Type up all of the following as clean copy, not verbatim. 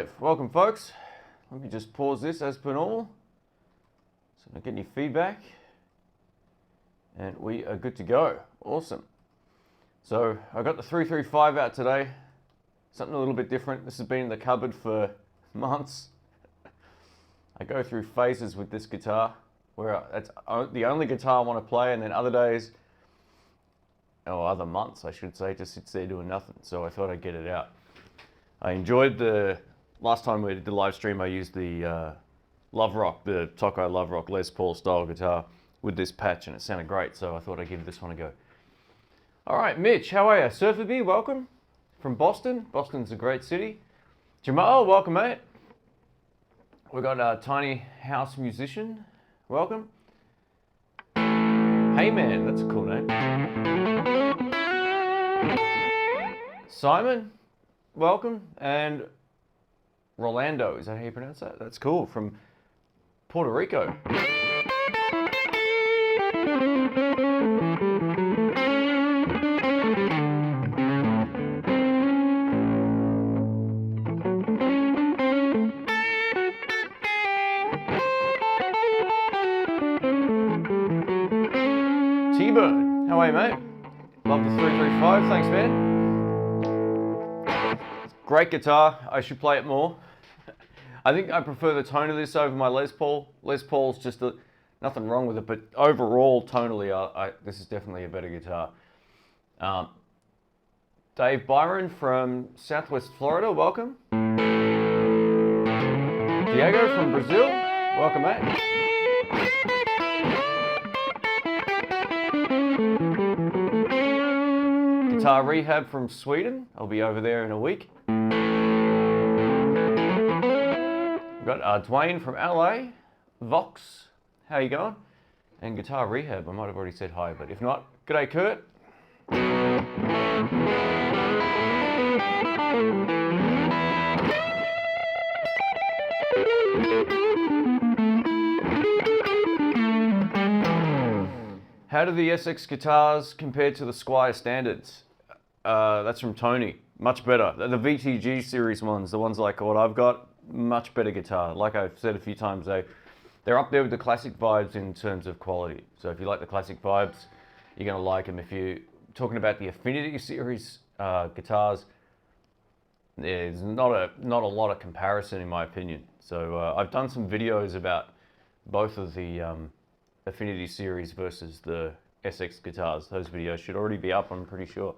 Dave. Welcome, folks. Let me just pause this as per normal so I don't get any feedback. And we are good to go. Awesome. So I got the 335 out today. Something a little bit different. This has been in the cupboard for months. I go through phases with this guitar where it's the only guitar I want to play, and then other days, or other months I should say, just sits there doing nothing. So I thought I'd get it out. I enjoyed the last time we did the live stream. I used the Love Rock, the Tokai Love Rock Les Paul style guitar with this patch, and it sounded great. So I thought I'd give this one a go. All right, Mitch, how are you? Surfer B, welcome from Boston. Boston's a great city. Jamal, welcome, mate. We got a Tiny House Musician, welcome. Hey Man, that's a cool name. Simon, welcome. And Rolando, is that how you pronounce that? That's cool, from Puerto Rico. T-Bird, how are you, mate? Love the 335, thanks, man. Great guitar, I should play it more. I think I prefer the tone of this over my Les Paul. Les Paul's just nothing wrong with it, but overall, tonally, this is definitely a better guitar. Dave Byron from Southwest Florida, welcome. Diego from Brazil, welcome, mate. Guitar Rehab from Sweden, I'll be over there in a week. We've got Dwayne from LA, Vox, how you going? And Guitar Rehab, I might have already said hi, but if not, g'day Kurt. How do the SX guitars compare to the Squire standards? That's from Tony. Much better. The VTG series ones, the ones like what I've got, much better guitar. Like I've said a few times, they're up there with the classic vibes in terms of quality. So if you like the classic vibes, you're going to like them. If you're talking about the Affinity series guitars, there's not a lot of comparison in my opinion. So I've done some videos about both of the Affinity series versus the SX guitars. Those videos should already be up, I'm pretty sure.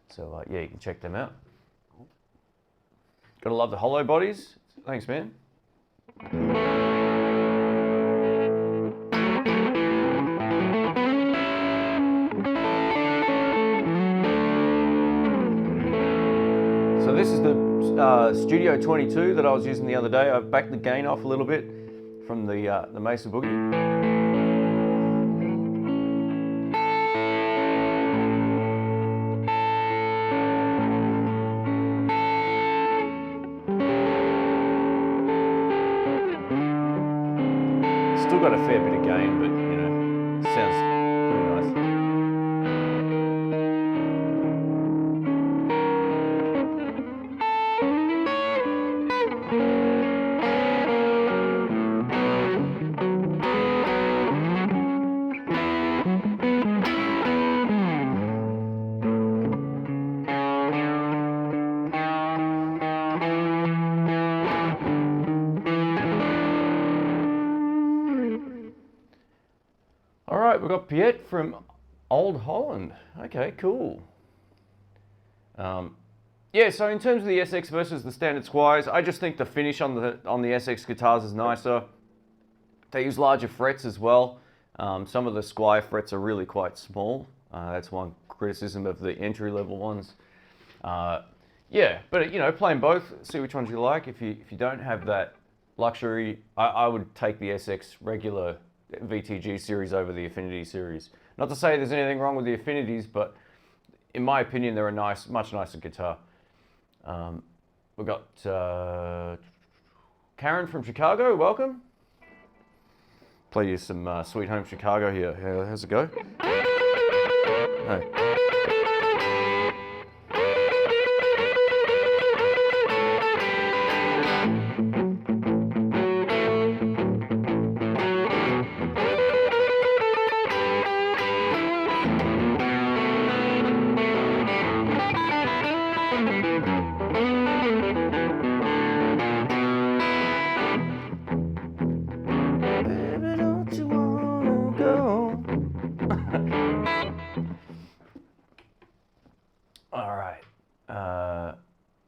So yeah, you can check them out. Gotta love the hollow bodies. Thanks, man. So this is the Studio 22 that I was using the other day. I've backed the gain off a little bit from the Mesa Boogie. Still got a fair bit of gain, but you know, sounds pretty nice. All right, we've got Piet from Old Holland. Okay, cool. Yeah, so in terms of the SX versus the standard Squires, I just think the finish on the SX guitars is nicer. They use larger frets as well. Some of the Squire frets are really quite small. That's one criticism of the entry-level ones. Yeah, but you know, playing both, see which ones you like. If you don't have that luxury, I would take the SX regular VTG series over the Affinity series. Not to say there's anything wrong with the Affinities, but in my opinion, they're a much nicer guitar. We've got Karen from Chicago, welcome. Play you some Sweet Home Chicago here. How's it go? Hey.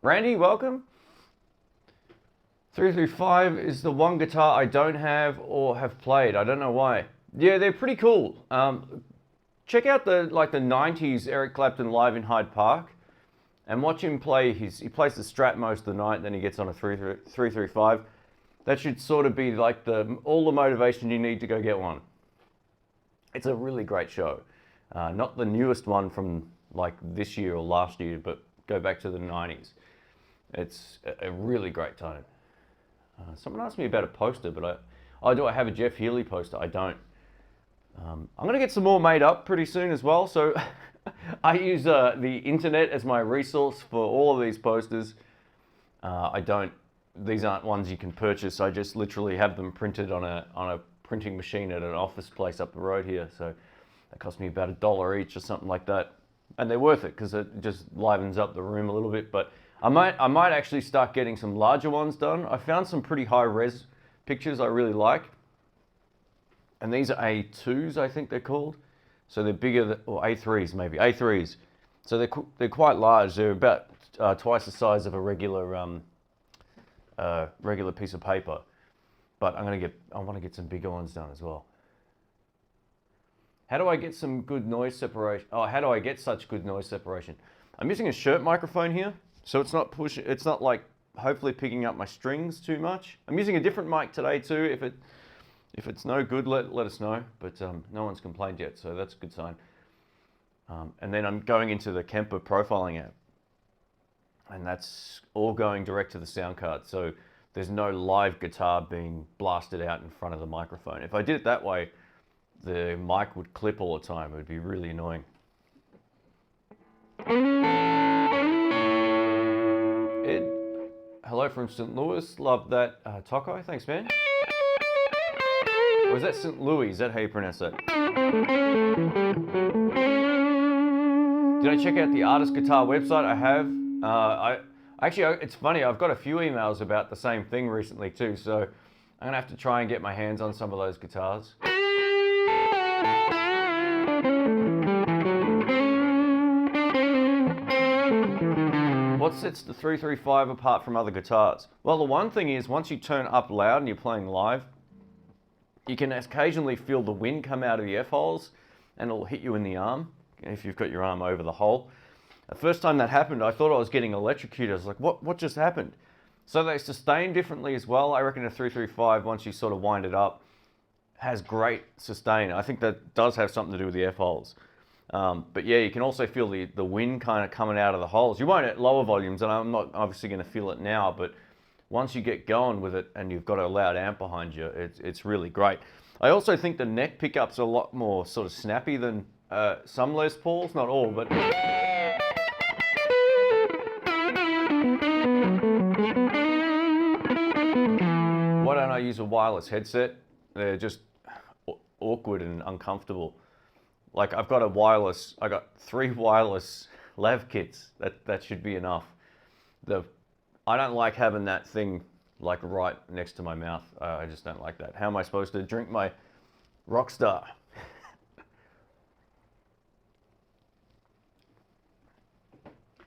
Randy, welcome. 335 is the one guitar I don't have or have played. I don't know why. Yeah, they're pretty cool. Check out the 90s Eric Clapton live in Hyde Park and watch him play. He plays the Strat most of the night, then he gets on a 335. That should sort of be like all the motivation you need to go get one. It's a really great show. Not the newest one from like this year or last year, but go back to the 90s. It's a really great tone. Someone asked me about a poster, but do I have a Jeff Healey poster? I don't. I'm going to get some more made up pretty soon as well. So I use the internet as my resource for all of these posters. These aren't ones you can purchase. I just literally have them printed on a printing machine at an office place up the road here. So that cost me about $1 each or something like that. And they're worth it because it just livens up the room a little bit. But I might actually start getting some larger ones done. I found some pretty high res pictures I really like. And these are A2s, I think they're called. So they're bigger or A3s maybe, A3s. So they're quite large. They're about twice the size of a regular piece of paper. But I want to get some bigger ones done as well. How do I get some good noise separation? Oh, how do I get such good noise separation? I'm using a shirt microphone here. So it's not like hopefully picking up my strings too much. I'm using a different mic today too. If it's no good, let us know. But no one's complained yet, so that's a good sign. And then I'm going into the Kemper profiling app. And that's all going direct to the sound card. So there's no live guitar being blasted out in front of the microphone. If I did it that way, the mic would clip all the time. It would be really annoying. Hello from St. Louis. Love that. Taco, thanks, man. Or is that St. Louis? Is that how you pronounce that? Did I check out the Artist Guitar website? I have. Actually, it's funny. I've got a few emails about the same thing recently too. So I'm going to have to try and get my hands on some of those guitars. What sets the 335 apart from other guitars? Well, the one thing is once you turn up loud and you're playing live, you can occasionally feel the wind come out of the F-holes and it'll hit you in the arm if you've got your arm over the hole. The first time that happened, I thought I was getting electrocuted. I was like, what just happened? So they sustain differently as well. I reckon a 335, once you sort of wind it up, has great sustain. I think that does have something to do with the F-holes. But yeah, you can also feel the wind kind of coming out of the holes. You won't at lower volumes, and I'm not obviously going to feel it now, but once you get going with it and you've got a loud amp behind you, it's really great. I also think the neck pickups are a lot more sort of snappy than some Les Pauls, not all, but... Why don't I use a wireless headset? They're just awkward and uncomfortable. Like I got 3 wireless lav kits. That should be enough. I don't like having that thing like right next to my mouth. I just don't like that. How am I supposed to drink my Rockstar?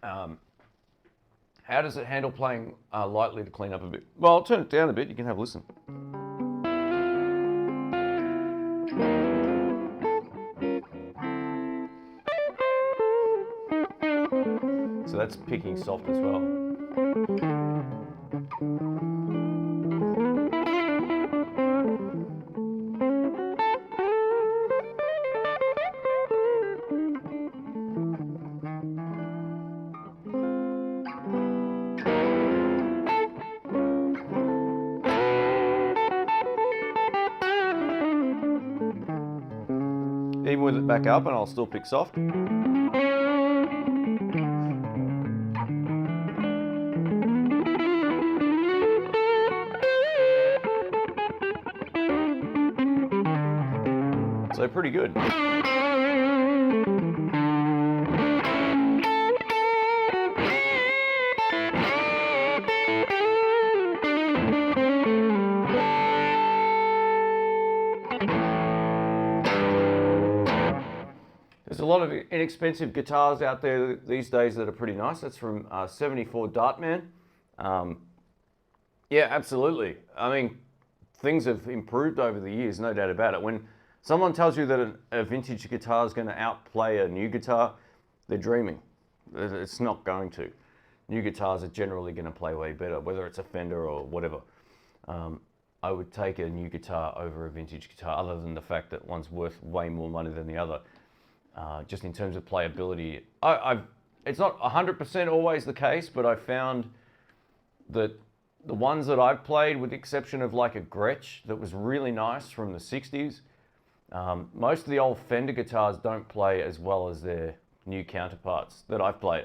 How does it handle playing lightly to clean up a bit? Well, I'll turn it down a bit. You can have a listen. So that's picking soft as well. Even with it back up, and I'll still pick soft. So pretty good. There's a lot of inexpensive guitars out there these days that are pretty nice. That's from 74 Dartman. Yeah, absolutely. I mean, things have improved over the years, no doubt about it. When someone tells you that a vintage guitar is going to outplay a new guitar, they're dreaming. It's not going to. New guitars are generally going to play way better, whether it's a Fender or whatever. I would take a new guitar over a vintage guitar, other than the fact that one's worth way more money than the other. Just in terms of playability. It's not 100% always the case, but I've found that the ones that I've played, with the exception of like a Gretsch that was really nice from the 60s, most of the old Fender guitars don't play as well as their new counterparts that I've played.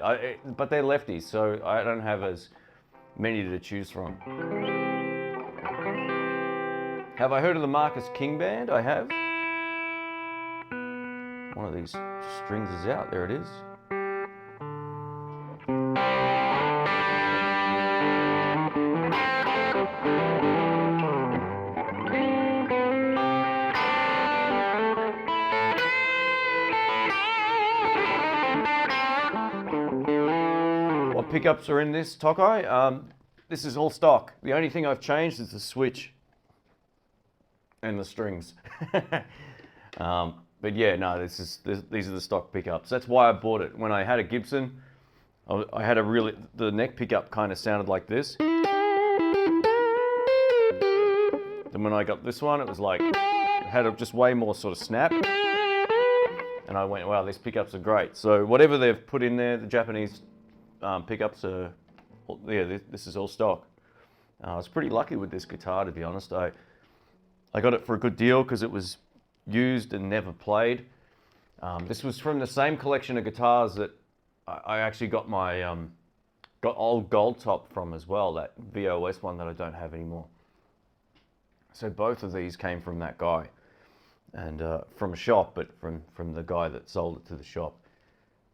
But they're lefties, so I don't have as many to choose from. Have I heard of the Marcus King Band? I have. One of these strings is out. There it is. What pickups are in this Tokai? This is all stock. The only thing I've changed is the switch and the strings. But yeah, no, these are the stock pickups. That's why I bought it. When I had a Gibson, I had the neck pickup kind of sounded like this. Then when I got this one, it was like, it had just way more sort of snap. And I went, wow, these pickups are great. So whatever they've put in there, the Japanese pickups are, yeah, this is all stock. I was pretty lucky with this guitar, to be honest. I got it for a good deal because it was used and never played. This was from the same collection of guitars that I actually got my got old Gold Top from as well, that VOS one that I don't have anymore. So both of these came from that guy, and from a shop, but from the guy that sold it to the shop.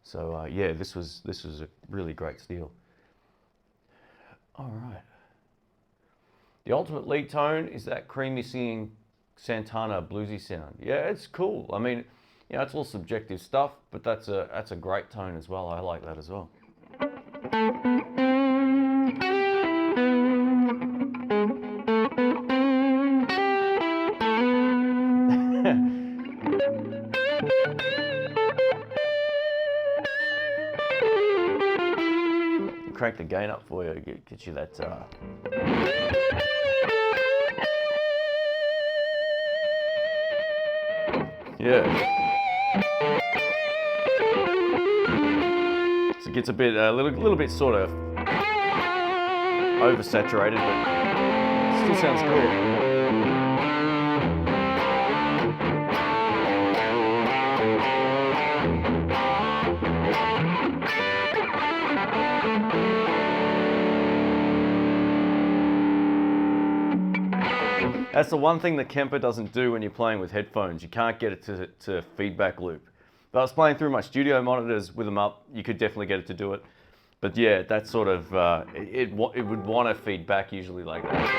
So yeah, this was a really great steal. All right. The ultimate lead tone is that creamy singing Santana bluesy sound. Yeah, it's cool. I mean, you know, it's all subjective stuff, but that's a great tone as well. I like that as well. Crank the gain up for you, get you that. Yeah. So it gets a little bit sort of oversaturated, but still sounds cool. That's the one thing that Kemper doesn't do when you're playing with headphones. You can't get it to feedback loop. If I was playing through my studio monitors with them up, you could definitely get it to do it. But yeah, that sort of, it would want to feed back usually like that.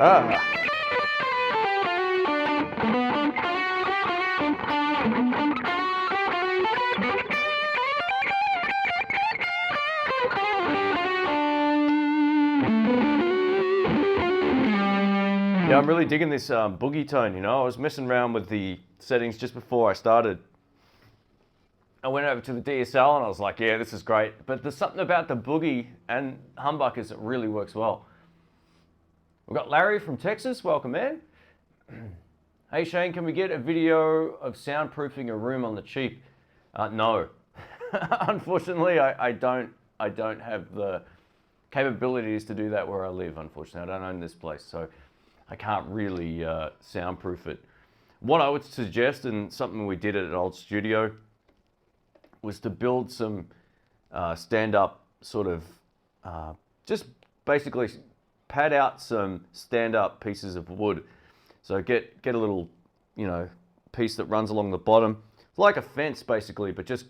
Ah. Yeah, I'm really digging this boogie tone, you know. I was messing around with the settings just before I started. I went over to the DSL and I was like, yeah, this is great. But there's something about the boogie and humbuckers that really works well. We've got Larry from Texas. Welcome, man. Hey, Shane, can we get a video of soundproofing a room on the cheap? No. Unfortunately, I don't have the capabilities to do that where I live, unfortunately. I don't own this place, so I can't really soundproof it. What I would suggest, and something we did at an old studio, was to build some stand-up sort of, just basically pad out some stand-up pieces of wood. So get a little, you know, piece that runs along the bottom. It's like a fence basically, but just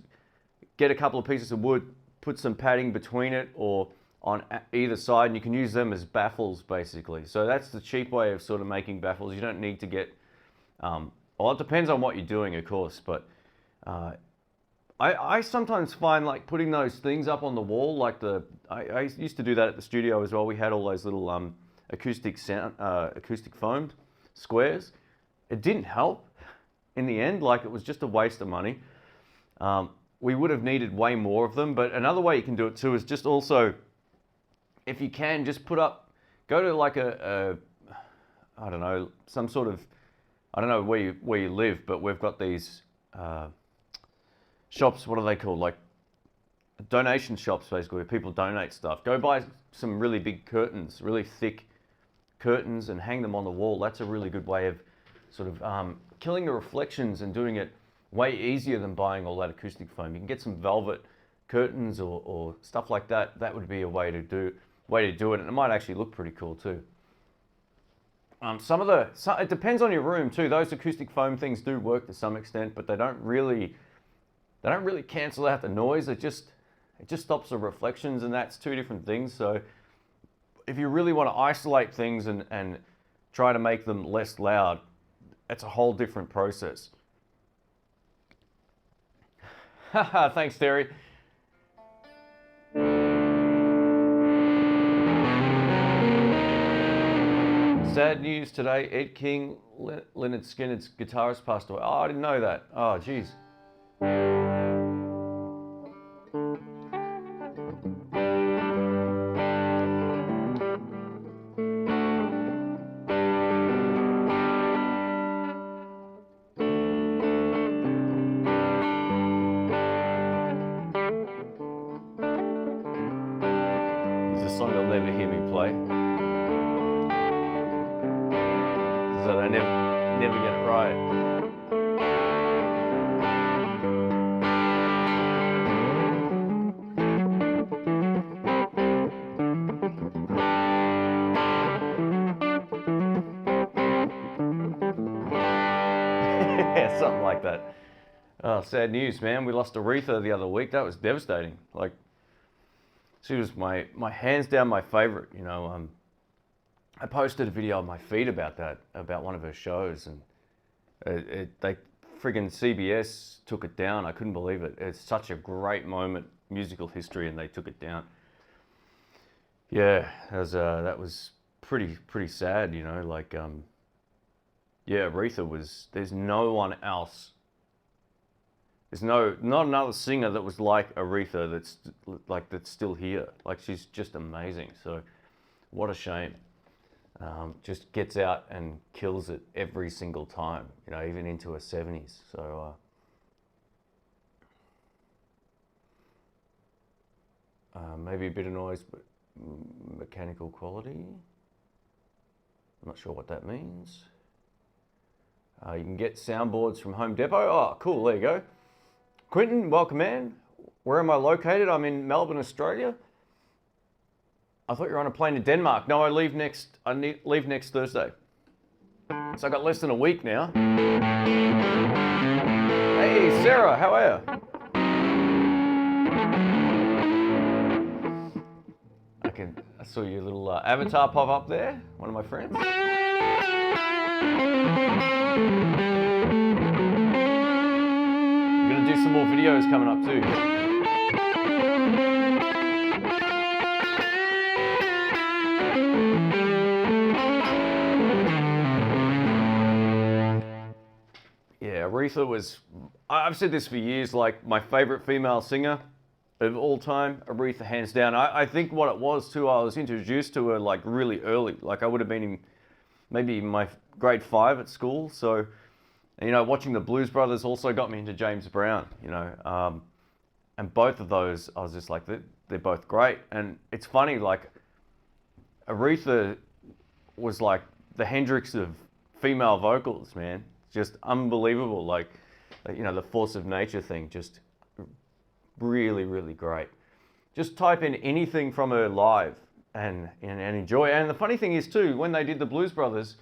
get a couple of pieces of wood, put some padding between it, or on either side, and you can use them as baffles basically. So that's the cheap way of sort of making baffles. You don't need to get, well, it depends on what you're doing, of course, but I sometimes find like putting those things up on the wall, like I used to do that at the studio as well. We had all those little acoustic foam squares. It didn't help in the end. Like, it was just a waste of money. We would have needed way more of them, but another way you can do it too is just also, if you can, just put up, go to like I don't know, some sort of, I don't know where you live, but we've got these shops, what are they called? Like donation shops, basically, where people donate stuff. Go buy some really big curtains, really thick curtains, and hang them on the wall. That's a really good way of sort of killing the reflections and doing it way easier than buying all that acoustic foam. You can get some velvet curtains or stuff like that. That would be a way to do it, and it might actually look pretty cool too. It depends on your room too. Those acoustic foam things do work to some extent, but they don't really cancel out the noise. It just stops the reflections, and that's two different things. So if you really want to isolate things and try to make them less loud, it's a whole different process. Haha, thanks, Terry. Sad news today, Ed King, Lynyrd Skynyrd's guitarist, passed away. Oh, I didn't know that. Oh, geez. There's a song you'll never hear me play, because I never get it right. Yeah, something like that. Oh, sad news, man. We lost Aretha the other week. That was devastating. Like, she was my hands down my favorite. You know, I posted a video on my feed about that, about one of her shows, and they friggin' CBS took it down. I couldn't believe it. It's such a great moment, musical history, and they took it down. Yeah, that was pretty sad. You know, like yeah, Aretha was. There's no one else. There's not another singer that was like Aretha that's still here. Like, she's just amazing. So, what a shame. Just gets out and kills it every single time. You know, even into her 70s. So, maybe a bit of noise, but mechanical quality. I'm not sure what that means. You can get soundboards from Home Depot. Oh, cool. There you go. Quentin, welcome, man. Where am I located? I'm in Melbourne, Australia. I thought you were on a plane to Denmark. No, I leave next Thursday. So I got less than a week now. Hey, Sarah, how are you? I saw your little avatar pop up there. One of my friends. We're going to do some more videos coming up too. Yeah, Aretha was, I've said this for years, like my favorite female singer of all time, Aretha, hands down. I think what it was too, I was introduced to her like really early. Like, I would have been in maybe my grade 5 at school. So, you know, watching the Blues Brothers also got me into James Brown, you know. And both of those, I was just like, they're both great. And it's funny, like, Aretha was like the Hendrix of female vocals, man. Just unbelievable. Like, you know, the force of nature thing, just really, really great. Just type in anything from her live and enjoy. And the funny thing is too, when they did the Blues Brothers,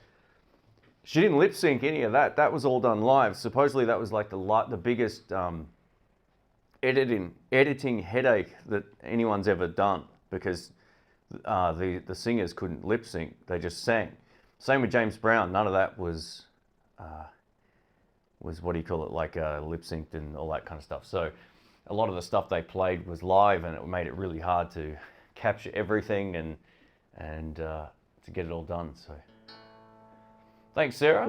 she didn't lip sync any of that. That was all done live. Supposedly that was like the biggest editing headache that anyone's ever done, because the singers couldn't lip sync; they just sang. Same with James Brown. None of that was what do you call it, like lip synced and all that kind of stuff. So a lot of the stuff they played was live, and it made it really hard to capture everything and to get it all done. So thanks, Sarah.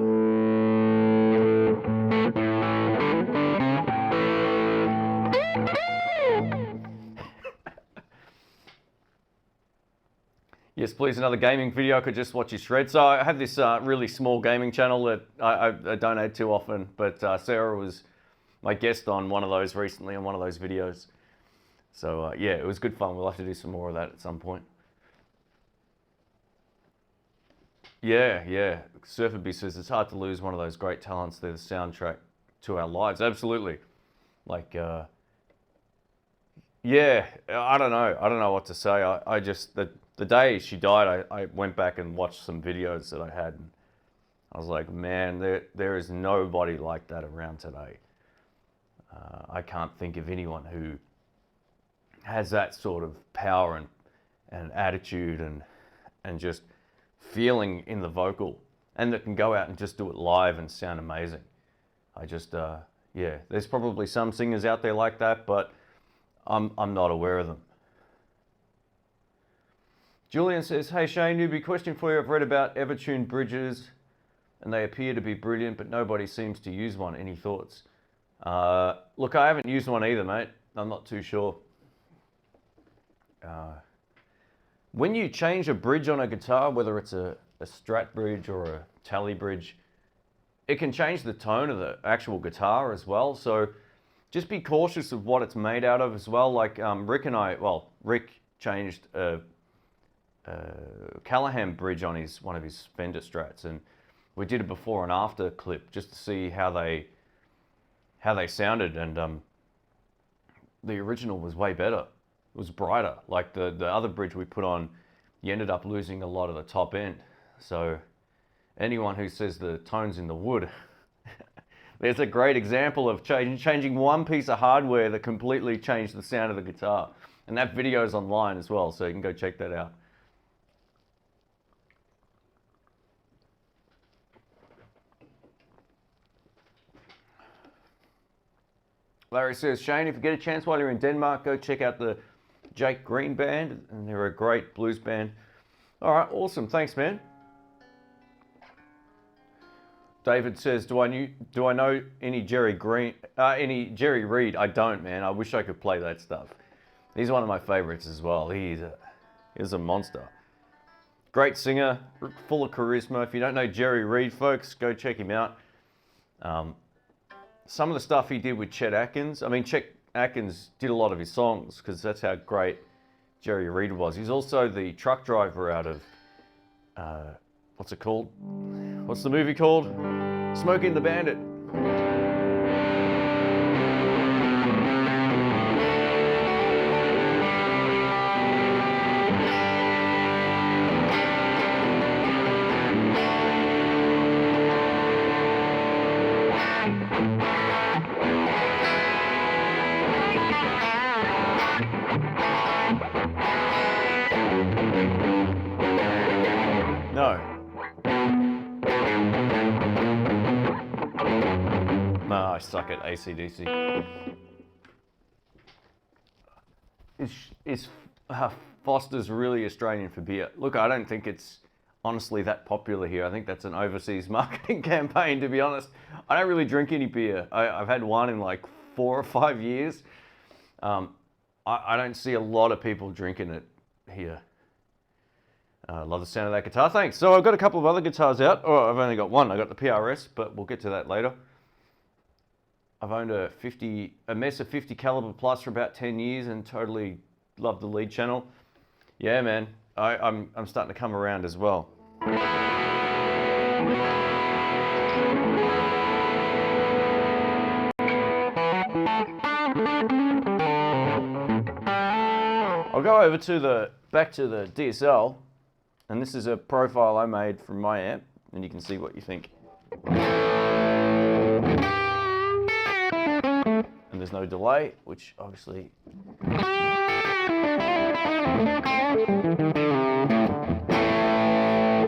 Yes, please, another gaming video. I could just watch you shred. So I have this really small gaming channel that I don't add too often, but Sarah was my guest on one of those recently, on one of those videos. So yeah, it was good fun. We'll have to do some more of that at some point. Yeah. Surferby says it's hard to lose one of those great talents. They're the soundtrack to our lives. Absolutely. Like, yeah, I don't know what to say. I just, the day she died, I went back and watched some videos that I had. And I was like, man, there is nobody like that around today. I can't think of anyone who has that sort of power and attitude and just feeling in the vocal, and that can go out and just do it live and sound amazing. I just, yeah, there's probably some singers out there like that, but I'm not aware of them. Julian says, hey Shane, newbie question for you. I've read about Evertune Bridges and they appear to be brilliant, but nobody seems to use one. Any thoughts? Look, I haven't used one either, mate. I'm not too sure. When you change a bridge on a guitar, whether it's a Strat bridge or a Tally bridge, it can change the tone of the actual guitar as well. So just be cautious of what it's made out of as well. Like Rick changed a Callahan bridge on one of his Fender Strats, and we did a before and after clip just to see how they sounded, and the original was way better. It was brighter. Like the other bridge we put on, you ended up losing a lot of the top end. So anyone who says the tone's in the wood, there's a great example of changing one piece of hardware that completely changed the sound of the guitar. And that video is online as well, so you can go check that out. Larry says, Shane, if you get a chance while you're in Denmark, go check out the Jake Green Band, and they're a great blues band. All right, awesome. Thanks, man. David says, do I know any Jerry Reed? I don't, man. I wish I could play that stuff. He's one of my favorites as well. He's a monster. Great singer, full of charisma. If you don't know Jerry Reed, folks, go check him out. Some of the stuff he did with Chet Atkins. I mean, Chet Atkins did a lot of his songs because that's how great Jerry Reed was. He's also the truck driver out of, what's it called? What's the movie called? Smokey and the Bandit. I suck at AC/DC. Is Foster's really Australian for beer? Look, I don't think it's honestly that popular here. I think that's an overseas marketing campaign, to be honest. I don't really drink any beer. I've had one in like 4 or 5 years. I don't see a lot of people drinking it here. Love the sound of that guitar. Thanks. So I've got a couple of other guitars out. Oh, I've only got one. I got the PRS, but we'll get to that later. I've owned a Mesa 50 caliber plus for about 10 years and totally love the lead channel. Yeah, man, I'm starting to come around as well. I'll go over to back to the DSL, and this is a profile I made from my amp, and you can see what you think. And there's no delay, which obviously...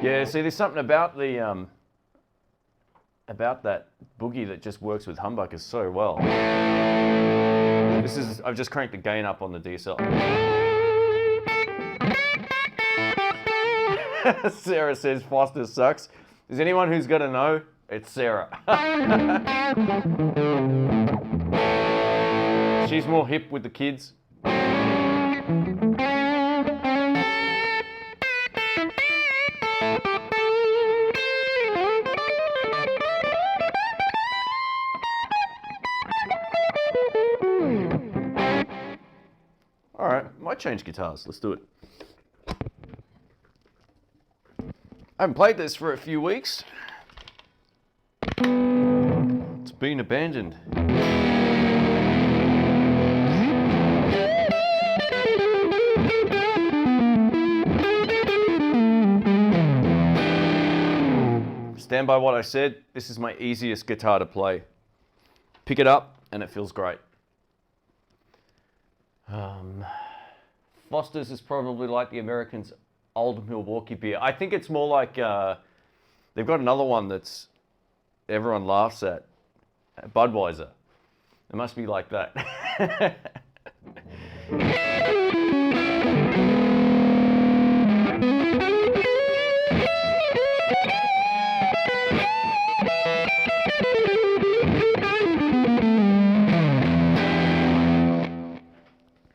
Yeah, see, there's something about the about that boogie that just works with humbuckers so well. I've just cranked the gain up on the DSL. Sarah says Foster sucks. Is anyone who's got to know? It's Sarah. She's more hip with the kids. All right, might change guitars. Let's do it. I haven't played this for a few weeks. It's been abandoned. Stand by what I said. This is my easiest guitar to play. Pick it up and it feels great. Foster's is probably like the Americans' old Milwaukee beer. I think it's more like they've got another one that's everyone laughs at, Budweiser. It must be like that.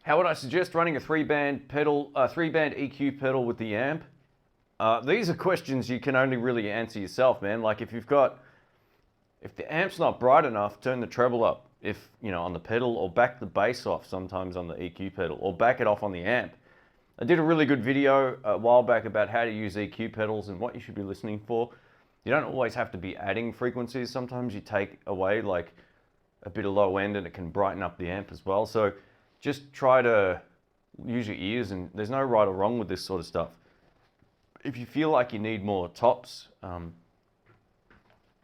How would I suggest running a three-band EQ pedal with the amp? These are questions you can only really answer yourself, man. Like if the amp's not bright enough, turn the treble up. If, on the pedal, or back the bass off sometimes on the EQ pedal, or back it off on the amp. I did a really good video a while back about how to use EQ pedals and what you should be listening for. You don't always have to be adding frequencies. Sometimes you take away like a bit of low end and it can brighten up the amp as well. So just try to use your ears, and there's no right or wrong with this sort of stuff. If you feel like you need more tops,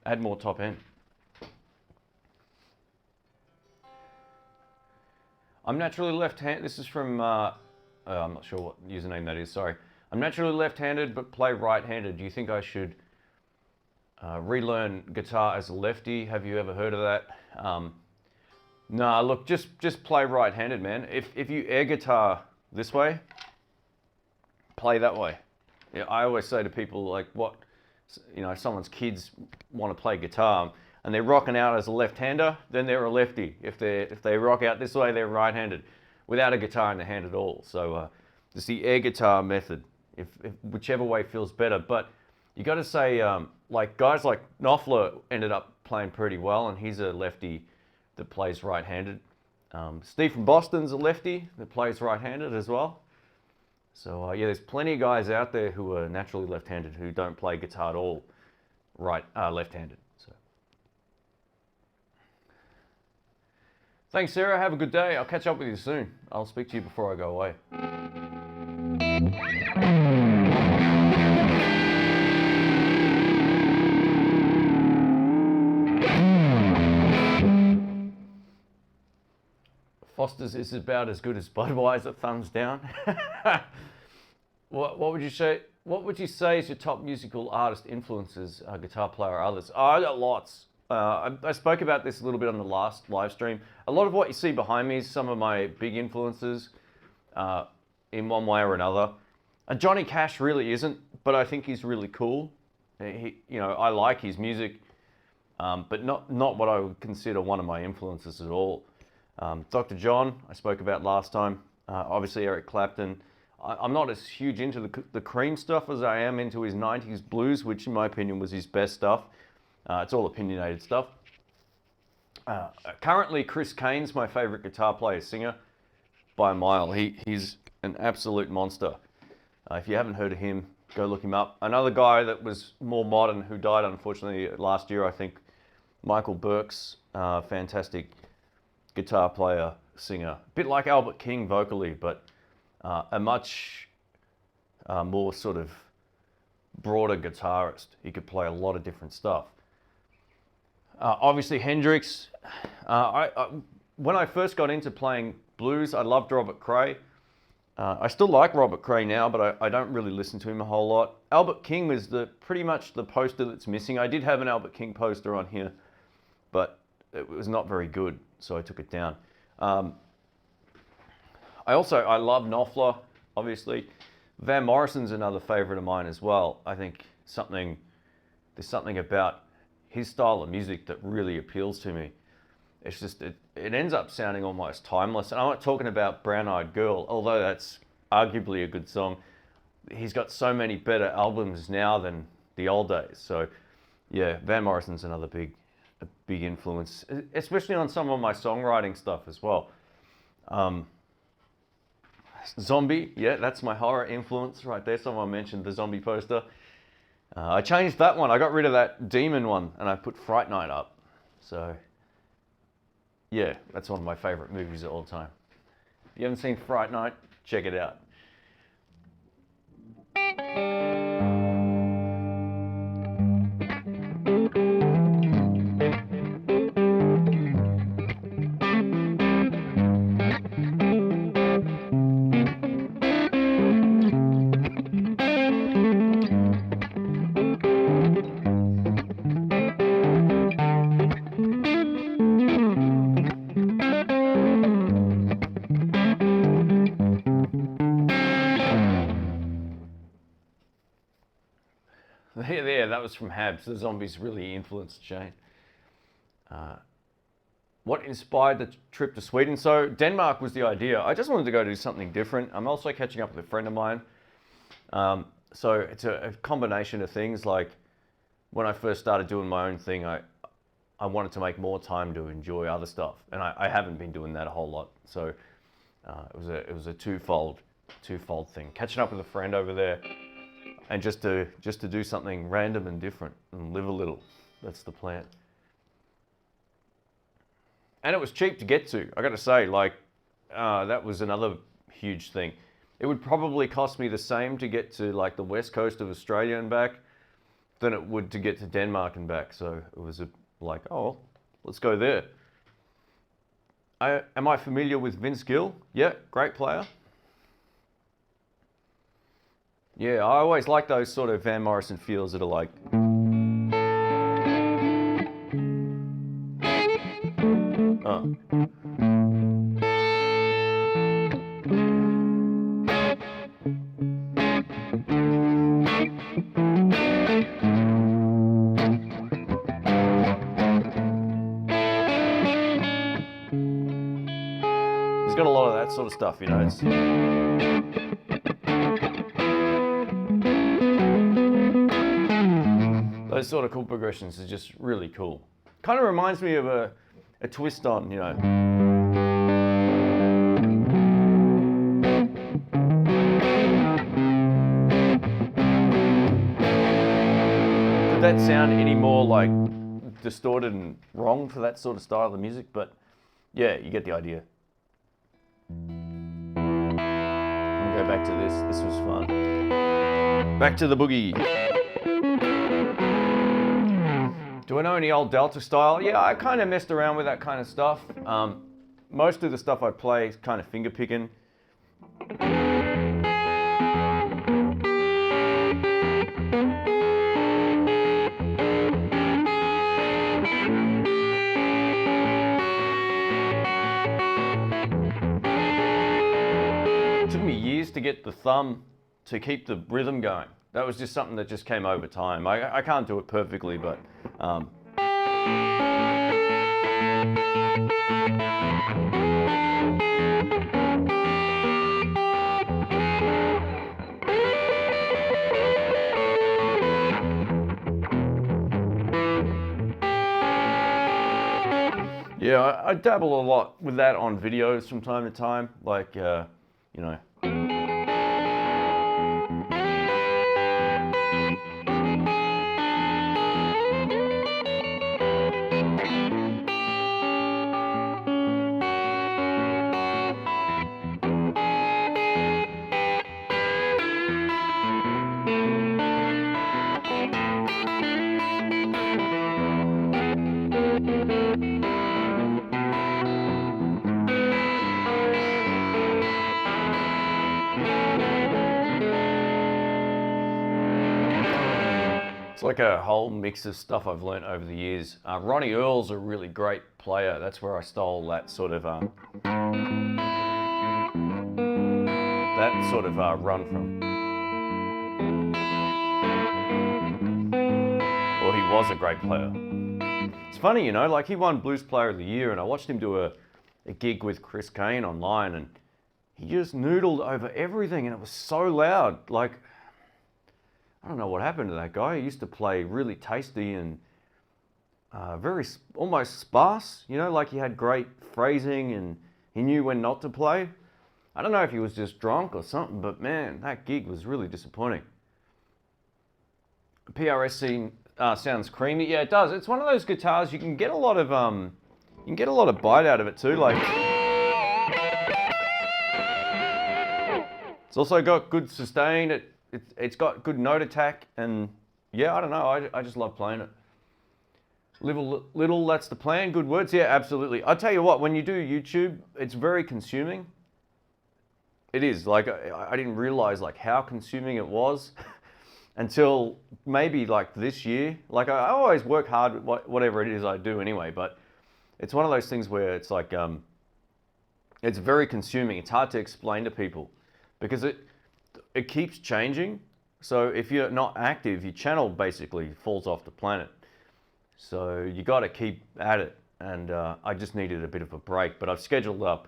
add more top end. I'm naturally left-handed. This is from, I'm not sure what username that is, sorry. I'm naturally left-handed but play right-handed. Do you think I should relearn guitar as a lefty? Have you ever heard of that? No, look, just play right-handed, man. If you air guitar this way, play that way. Yeah, I always say to people, like, someone's kids want to play guitar and they're rocking out as a left-hander, then they're a lefty. If they rock out this way, they're right-handed, without a guitar in the hand at all. So it's the air guitar method, if whichever way feels better. But you got to say, like guys like Knopfler ended up playing pretty well, and he's a lefty that plays right-handed. Steve from Boston's a lefty that plays right-handed as well. So yeah, there's plenty of guys out there who are naturally left-handed who don't play guitar at all left-handed. So thanks, Sarah. Have a good day. I'll catch up with you soon. I'll speak to you before I go away. Foster's is about as good as Budweiser, thumbs down. What would you say? What would you say is your top musical artist influences, guitar player or others? Oh, I got lots. I spoke about this a little bit on the last live stream. A lot of what you see behind me is some of my big influences in one way or another. Johnny Cash really isn't, but I think he's really cool. I like his music, but not what I would consider one of my influences at all. Dr. John, I spoke about last time. Obviously Eric Clapton. I'm not as huge into the Cream stuff as I am into his 90s blues, which in my opinion was his best stuff. It's all opinionated stuff. Currently, Chris Kane's my favorite guitar player singer by a mile. He's an absolute monster. If you haven't heard of him, go look him up. Another guy that was more modern who died unfortunately last year, I think, Michael Burke's fantastic guitar player, singer. A bit like Albert King vocally, but a much more sort of broader guitarist. He could play a lot of different stuff. Obviously Hendrix. When I first got into playing blues, I loved Robert Cray. I still like Robert Cray now, but I don't really listen to him a whole lot. Albert King was pretty much the poster that's missing. I did have an Albert King poster on here, but it was not very good, so I took it down. I love Knopfler, obviously. Van Morrison's another favorite of mine as well. I think there's something about his style of music that really appeals to me. It's just, it ends up sounding almost timeless. And I'm not talking about Brown Eyed Girl, although that's arguably a good song. He's got so many better albums now than the old days. So yeah, Van Morrison's another big influence, especially on some of my songwriting stuff as well. Zombie, yeah, that's my horror influence right there. Someone mentioned the Zombie poster. I changed that one. I got rid of that demon one and I put Fright Night up. So yeah, that's one of my favorite movies of all time. If you haven't seen Fright Night, check it out. There, that was from Habs. The Zombies really influenced Shane. What inspired the trip to Sweden? So Denmark was the idea. I just wanted to go do something different. I'm also catching up with a friend of mine. So it's a combination of things. Like when I first started doing my own thing, I wanted to make more time to enjoy other stuff, and I haven't been doing that a whole lot. So it was a twofold thing. Catching up with a friend over there. And just to do something random and different and live a little. That's the plan. And it was cheap to get to. I got to say, like, that was another huge thing. It would probably cost me the same to get to like the west coast of Australia and back than it would to get to Denmark and back. So it was like, oh, let's go there. Am I familiar with Vince Gill? Yeah, great player. Yeah, I always like those sort of Van Morrison feels that are like. He's got a lot of that sort of stuff, you know. Those sort of chord progressions is just really cool. Kind of reminds me of a twist on, you know. Did that sound any more like distorted and wrong for that sort of style of music? But yeah, you get the idea. I'll go back to this. This was fun. Back to the boogie. Do I know any old Delta style? Yeah, I kind of messed around with that kind of stuff. Most of the stuff I play is kind of finger picking. It took me years to get the thumb to keep the rhythm going. That was just something that just came over time. I can't do it perfectly, but yeah, I dabble a lot with that on videos from time to time, like, you know. like a whole mix of stuff I've learnt over the years. Ronnie Earl's a really great player. That's where I stole that sort of run from. Well, he was a great player. It's funny, you know, like he won Blues Player of the Year, and I watched him do a gig with Chris Kane online, and he just noodled over everything, and it was so loud. Like, I don't know what happened to that guy. He used to play really tasty and very almost sparse, you know, like he had great phrasing and he knew when not to play. I don't know if he was just drunk or something, but man, that gig was really disappointing. PRS sounds creamy. Yeah, it does. It's one of those guitars you can get a lot of bite out of it too. Like, it's also got good sustain. It's got good note attack, and yeah, I don't know. I just love playing it. Little, that's the plan. Good words. Yeah, absolutely. I tell you what, when you do YouTube, it's very consuming. It is. Like, I didn't realize like how consuming it was until maybe like this year. Like, I always work hard with whatever it is I do anyway, but it's one of those things where it's like, it's very consuming. It's hard to explain to people because it keeps changing. So if you're not active, your channel basically falls off the planet. So you got to keep at it. And I just needed a bit of a break, but I've scheduled up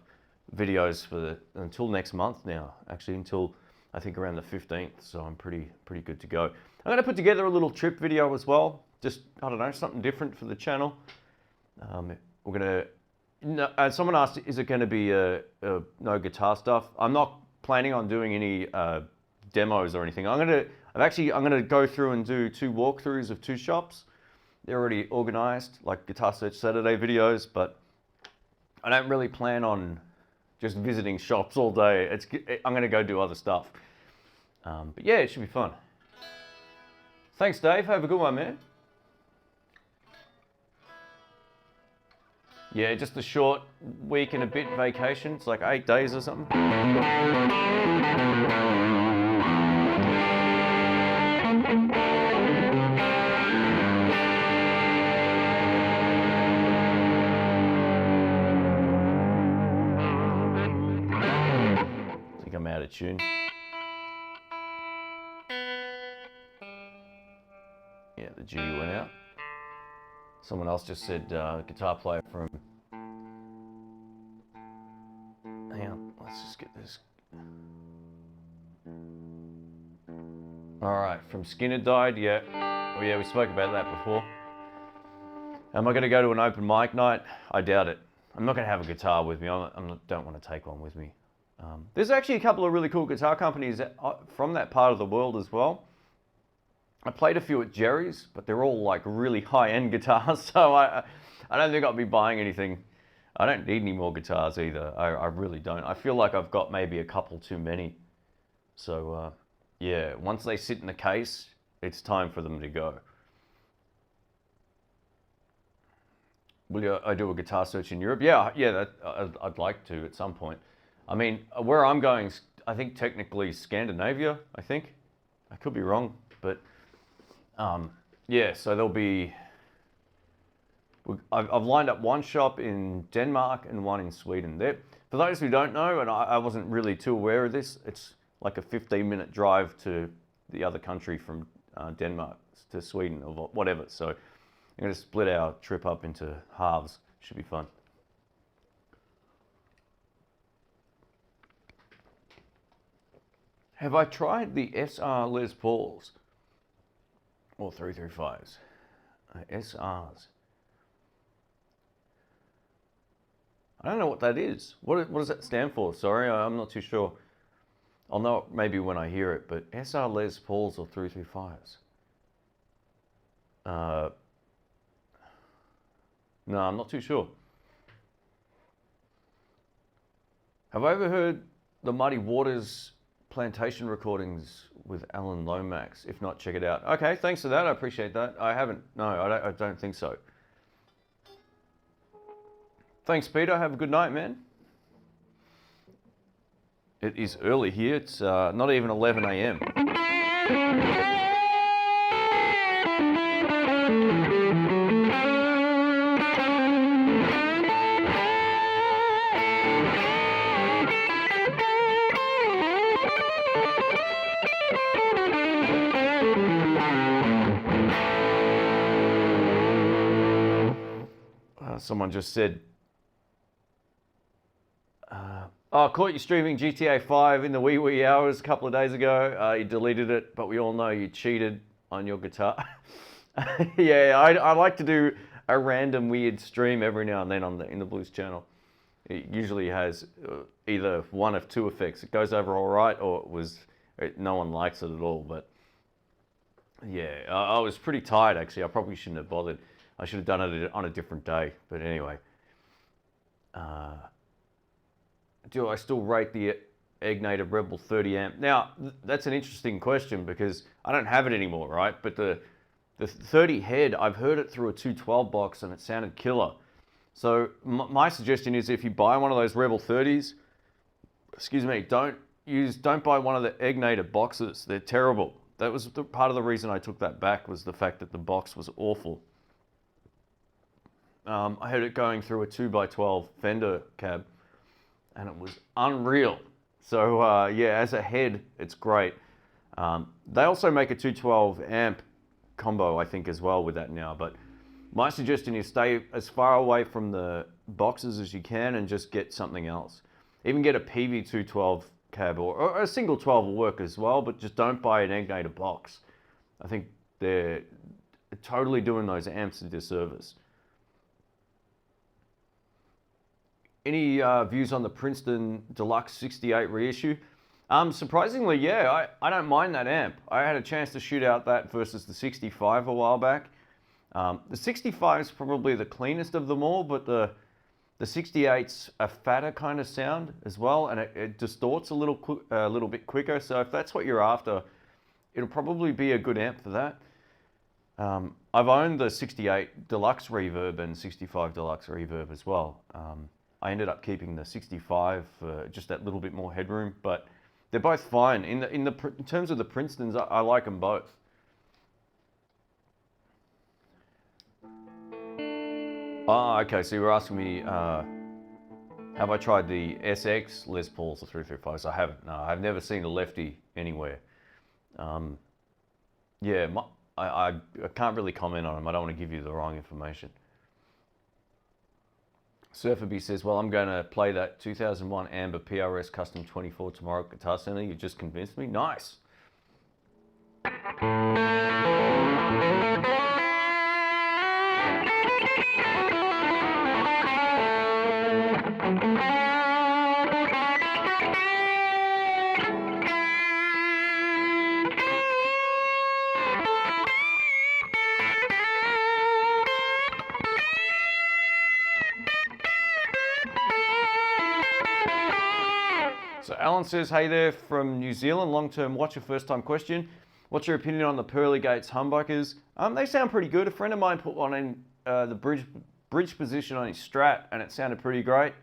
videos until next month now, actually until I think around the 15th. So I'm pretty good to go. I'm going to put together a little trip video as well. Just, I don't know, something different for the channel. We're going to, someone asked, is it going to be no guitar stuff? I'm not planning on doing any demos or anything. I'm gonna go through and do 2 walkthroughs of 2 shops. They're already organized, like Guitar Search Saturday videos, but I don't really plan on just visiting shops all day. I'm gonna go do other stuff. But yeah, it should be fun. Thanks, Dave. Have a good one, man. Yeah, just a short week and a bit vacation. It's like 8 days or something. I think I'm out of tune. Yeah, the G went out. Someone else just said guitar player from... Hang on, let's just get this. Alright, from Skynyrd died, yeah. Oh yeah, we spoke about that before. Am I going to go to an open mic night? I doubt it. I'm not going to have a guitar with me. Don't want to take one with me. There's actually a couple of really cool guitar companies from that part of the world as well. I played a few at Jerry's, but they're all like really high-end guitars, so I don't think I'll be buying anything. I don't need any more guitars either. I really don't. I feel like I've got maybe a couple too many. So yeah, once they sit in the case, it's time for them to go. Will I do a guitar search in Europe? Yeah, I'd like to at some point. I mean, where I'm going, I think technically Scandinavia, I think. I could be wrong, but yeah, so there'll be... I've lined up one shop in Denmark and one in Sweden. For those who don't know, and I wasn't really too aware of this, it's like a 15-minute drive to the other country from Denmark to Sweden or whatever. So I'm going to split our trip up into halves. Should be fun. Have I tried the SR Les Pauls? Or 335s? SRs. I don't know what that is. What does that stand for? Sorry, I'm not too sure. I'll know it maybe when I hear it, but SR Les Pauls or 335s? No, I'm not too sure. Have I ever heard the Muddy Waters Plantation recordings with Alan Lomax? If not, check it out. Okay, thanks for that. I appreciate that. I haven't. No, I don't think so. Thanks, Peter. Have a good night, man. It is early here. It's not even 11 a.m. Someone just said, oh, I caught you streaming GTA 5 in the wee hours a couple of days ago. You deleted it, but we all know you cheated on your guitar. Yeah, I like to do a random weird stream every now and then on the INTHEBLUES channel. It usually has either one of two effects. It goes over all right, or no one likes it at all. But yeah, I was pretty tired actually. I probably shouldn't have bothered. I should have done it on a different day. But anyway, do I still rate the Ignited Rebel 30 amp? Now, that's an interesting question because I don't have it anymore, right? But the 30 head, I've heard it through a 212 box and it sounded killer. So my suggestion is if you buy one of those Rebel 30s, excuse me, don't buy one of the Ignited boxes. They're terrible. That was part of the reason I took that back, was the fact that the box was awful. I heard it going through a 2x12 Fender cab and it was unreal. So yeah, as a head, it's great. They also make a 212 amp combo, I think, as well with that now. But my suggestion is stay as far away from the boxes as you can and just get something else. Even get a PV212 cab or a single 12 will work as well, but just don't buy an Ignited box. I think they're totally doing those amps a disservice. Any views on the Princeton Deluxe 68 reissue? Surprisingly, yeah, I don't mind that amp. I had a chance to shoot out that versus the 65 a while back. The 65 is probably the cleanest of them all, but the 68's a fatter kind of sound as well, and it distorts a little bit quicker. So if that's what you're after, it'll probably be a good amp for that. I've owned the 68 Deluxe Reverb and 65 Deluxe Reverb as well. I ended up keeping the 65 for just that little bit more headroom, but they're both fine. In terms of the Princetons, I like them both. Oh, okay, so you were asking me, have I tried the SX Les Pauls, the 335s? I haven't, no, I've never seen a Lefty anywhere. Yeah, I can't really comment on them. I don't want to give you the wrong information. Surferby says, well, I'm going to play that 2001 Amber PRS Custom 24 tomorrow at Guitar Center. You just convinced me. Nice. So Alan says, hey there from New Zealand, long-term watcher, first-time question. What's your opinion on the Pearly Gates humbuckers? They sound pretty good. A friend of mine put one in the bridge position on his Strat, and it sounded pretty great.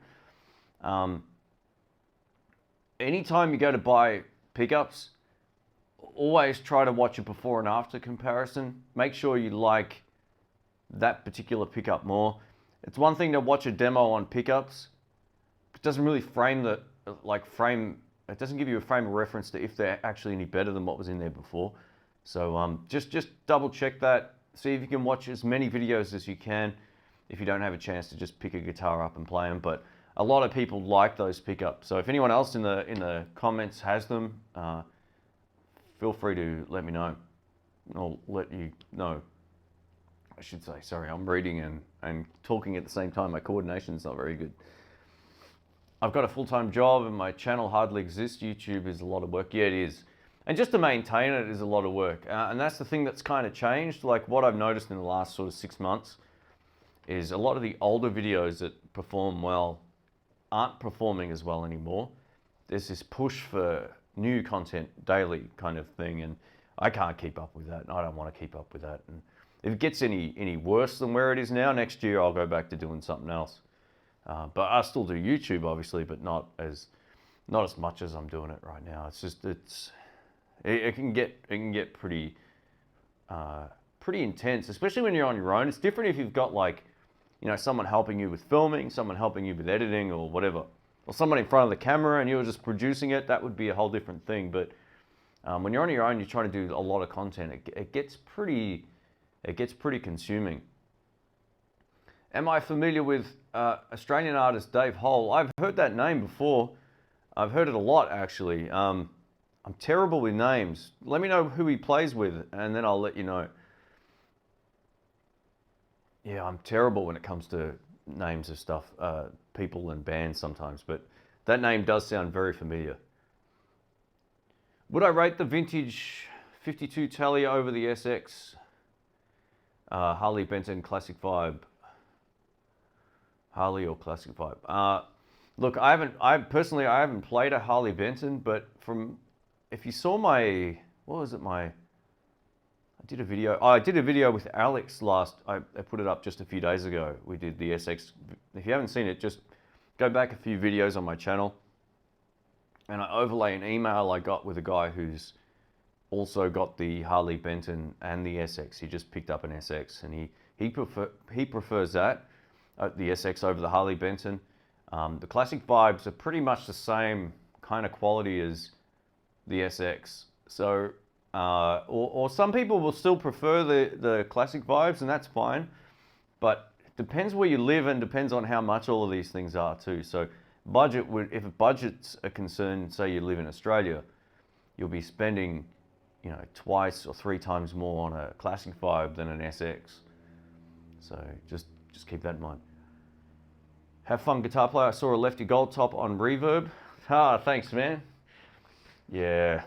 Anytime you go to buy pickups, always try to watch a before and after comparison. Make sure you like that particular pickup more. It's one thing to watch a demo on pickups. It doesn't really it doesn't give you a frame of reference to if they're actually any better than what was in there before. So just double check that. See if you can watch as many videos as you can if you don't have a chance to just pick a guitar up and play them. But a lot of people like those pickups. So if anyone else in the comments has them, feel free to let me know. I'll let you know. I should say, sorry, I'm reading and talking at the same time. My coordination's not very good. I've got a full-time job and my channel hardly exists. YouTube is a lot of work. Yeah, it is. And just to maintain it is a lot of work. And that's the thing that's kind of changed. Like what I've noticed in the last sort of 6 months is a lot of the older videos that perform well aren't performing as well anymore. There's this push for new content daily kind of thing. And I can't keep up with that. And I don't want to keep up with that. And if it gets any worse than where it is now, next year I'll go back to doing something else. But I still do YouTube, obviously, but not as much as I'm doing it right now. It's just it can get pretty intense, especially when you're on your own. It's different if you've got like, you know, someone helping you with filming, someone helping you with editing or whatever, or someone in front of the camera and you're just producing it. That would be a whole different thing. But when you're on your own, you're trying to do a lot of content. It gets pretty consuming. Am I familiar with Australian artist Dave Hole? I've heard that name before. I've heard it a lot, actually. I'm terrible with names. Let me know who he plays with, and then I'll let you know. Yeah, I'm terrible when it comes to names of stuff, people and bands sometimes, but that name does sound very familiar. Would I rate the vintage 52 Tele over the SX? Harley Benton Classic Vibe. Harley or Classic Vibe? Look, I haven't played a Harley Benton, but if you saw I did a video. Oh, I did a video with Alex I put it up just a few days ago. We did the SX. If you haven't seen it, just go back a few videos on my channel. And I overlay an email I got with a guy who's also got the Harley Benton and the SX. He just picked up an SX, and he prefers that, the SX over the Harley Benton. The classic vibes are pretty much the same kind of quality as the SX. So, or some people will still prefer the classic vibes, and that's fine. But it depends where you live and depends on how much all of these things are too. So if budget's a concern, say you live in Australia, you'll be spending, twice or three times more on a classic vibe than an SX. So just keep that in mind. Have fun, guitar player. I saw a Lefty gold top on Reverb. Ah, thanks, man. Yeah.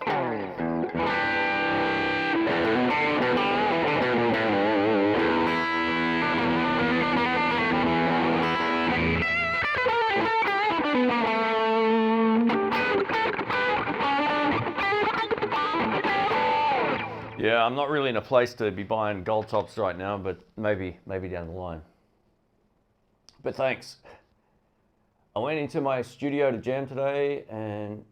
Yeah, I'm not really in a place to be buying gold tops right now, but maybe down the line. But thanks. I went into my studio to jam today, and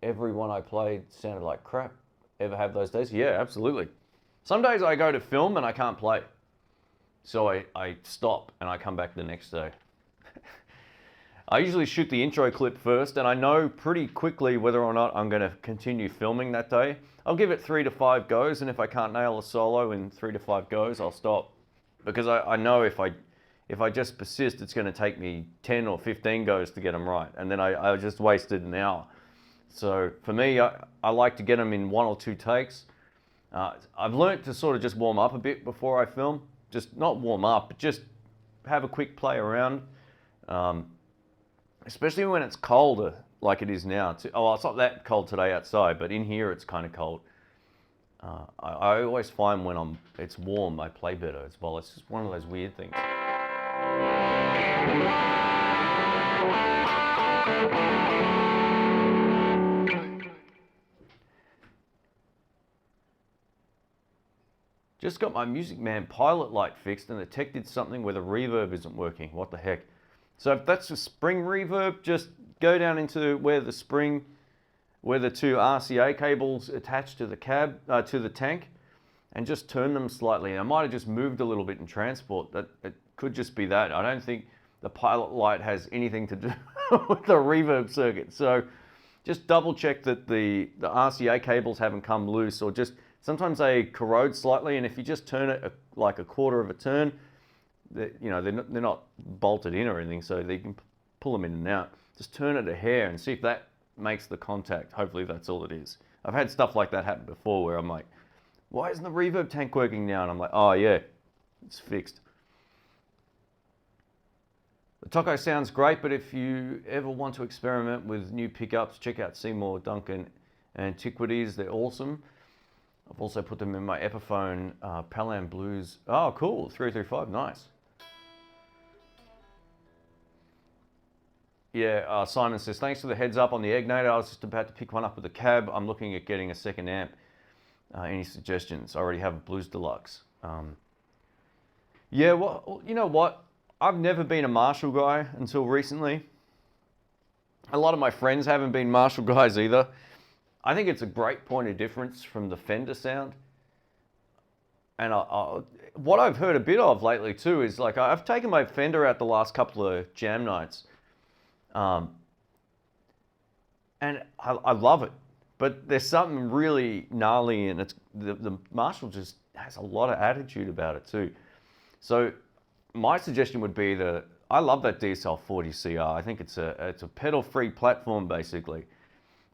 everyone I played sounded like crap. Ever have those days? Yeah, absolutely. Some days I go to film and I can't play. So I stop and I come back the next day. I usually shoot the intro clip first, and I know pretty quickly whether or not I'm going to continue filming that day. I'll give it 3 to 5 goes, and if I can't nail a solo in 3 to 5 goes, I'll stop. Because I know if I just persist, it's going to take me 10 or 15 goes to get them right, and then I just wasted an hour. So for me, I like to get them in 1 or 2 takes. I've learnt to sort of just warm up a bit before I film. Just not warm up, but just have a quick play around. Especially when it's colder, like it is now. Oh, it's not that cold today outside, but in here it's kind of cold. I always find when it's warm, I play better as well. It's just one of those weird things. Just got my Music Man pilot light fixed, and the tech did something where the reverb isn't working. What the heck? So if that's a spring reverb, just go down into where the 2 RCA cables attached to the to the tank, and just turn them slightly. I might have just moved a little bit in transport. That it could just be that. I don't think the pilot light has anything to do with the reverb circuit. So just double check that the RCA cables haven't come loose, or just sometimes they corrode slightly, and if you just turn it like a quarter of a turn, they're not bolted in or anything, so they can pull them in and out. Just turn it a hair and see if that makes the contact. Hopefully that's all it is. I've had stuff like that happen before where I'm like, why isn't the reverb tank working now? And I'm like, oh yeah, it's fixed. The Taco sounds great, but if you ever want to experiment with new pickups, check out Seymour Duncan Antiquities. They're awesome. I've also put them in my Epiphone Palam Blues. Oh, cool, 335, nice. Yeah, Simon says, thanks for the heads up on the Egnator. I was just about to pick one up with the cab. I'm looking at getting a second amp. Any suggestions? I already have a Blues Deluxe. Yeah, well, you know what? I've never been a Marshall guy until recently. A lot of my friends haven't been Marshall guys either. I think it's a great point of difference from the Fender sound. And what I've heard a bit of lately too is like I've taken my Fender out the last couple of jam nights. And I love it, but there's something really gnarly, and the Marshall just has a lot of attitude about it too. So my suggestion would be I love that DSL 40 CR. I think it's a pedal-free platform basically.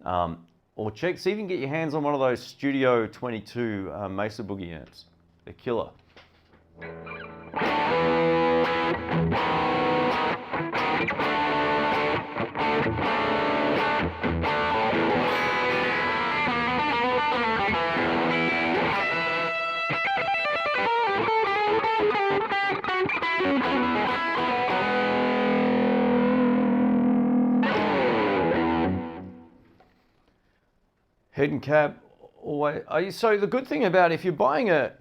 Or see if you can get your hands on one of those Studio 22 Mesa Boogie amps. They're killer. Head and cab, always. So the good thing about if you're buying a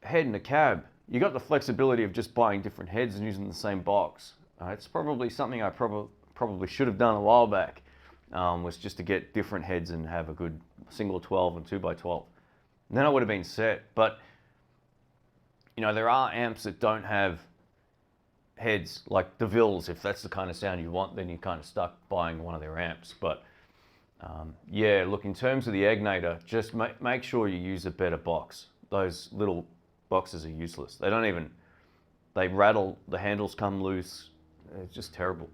head and a cab, you got the flexibility of just buying different heads and using the same box. It's probably something I probably should have done a while back, was just to get different heads and have a good single 12 and 2x12. And then I would have been set. But you know, there are amps that don't have heads, like the Vills. If that's the kind of sound you want, then you're kind of stuck buying one of their amps. But yeah, look, in terms of the Agnator, just make sure you use a better box. Those little boxes are useless. They rattle, the handles come loose. It's just terrible.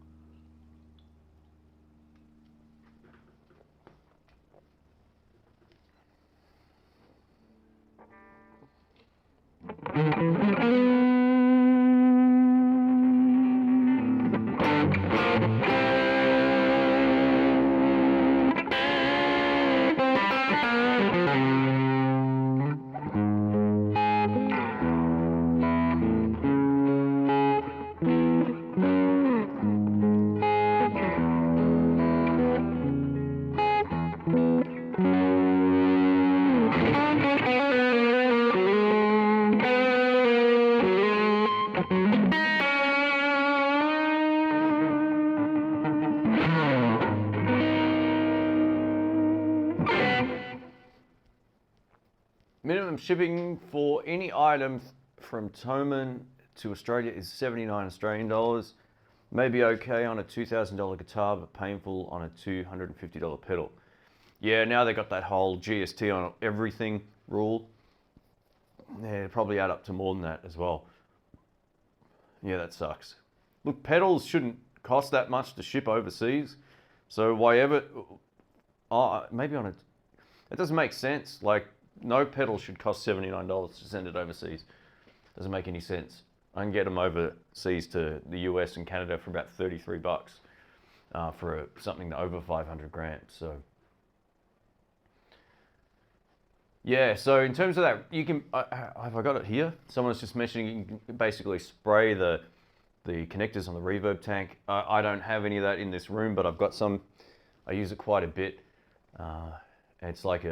Minimum shipping for any item from Thomann to Australia is 79 Australian dollars. Maybe okay on a $2,000 guitar, but painful on a $250 pedal. Yeah, now they got that whole GST on everything rule. Yeah, it'd probably add up to more than that as well. Yeah, that sucks. Look, pedals shouldn't cost that much to ship overseas. So why ever, maybe on a, it doesn't make sense. Like, no pedal should cost $79 to send it overseas. Doesn't make any sense. I can get them overseas to the US and Canada for about 33 bucks for something over 500 grams. So yeah, so in terms of that, you can, have I got it here? Someone's just mentioning you can basically spray the connectors on the reverb tank. I don't have any of that in this room, but I've got some. I use it quite a bit. It's like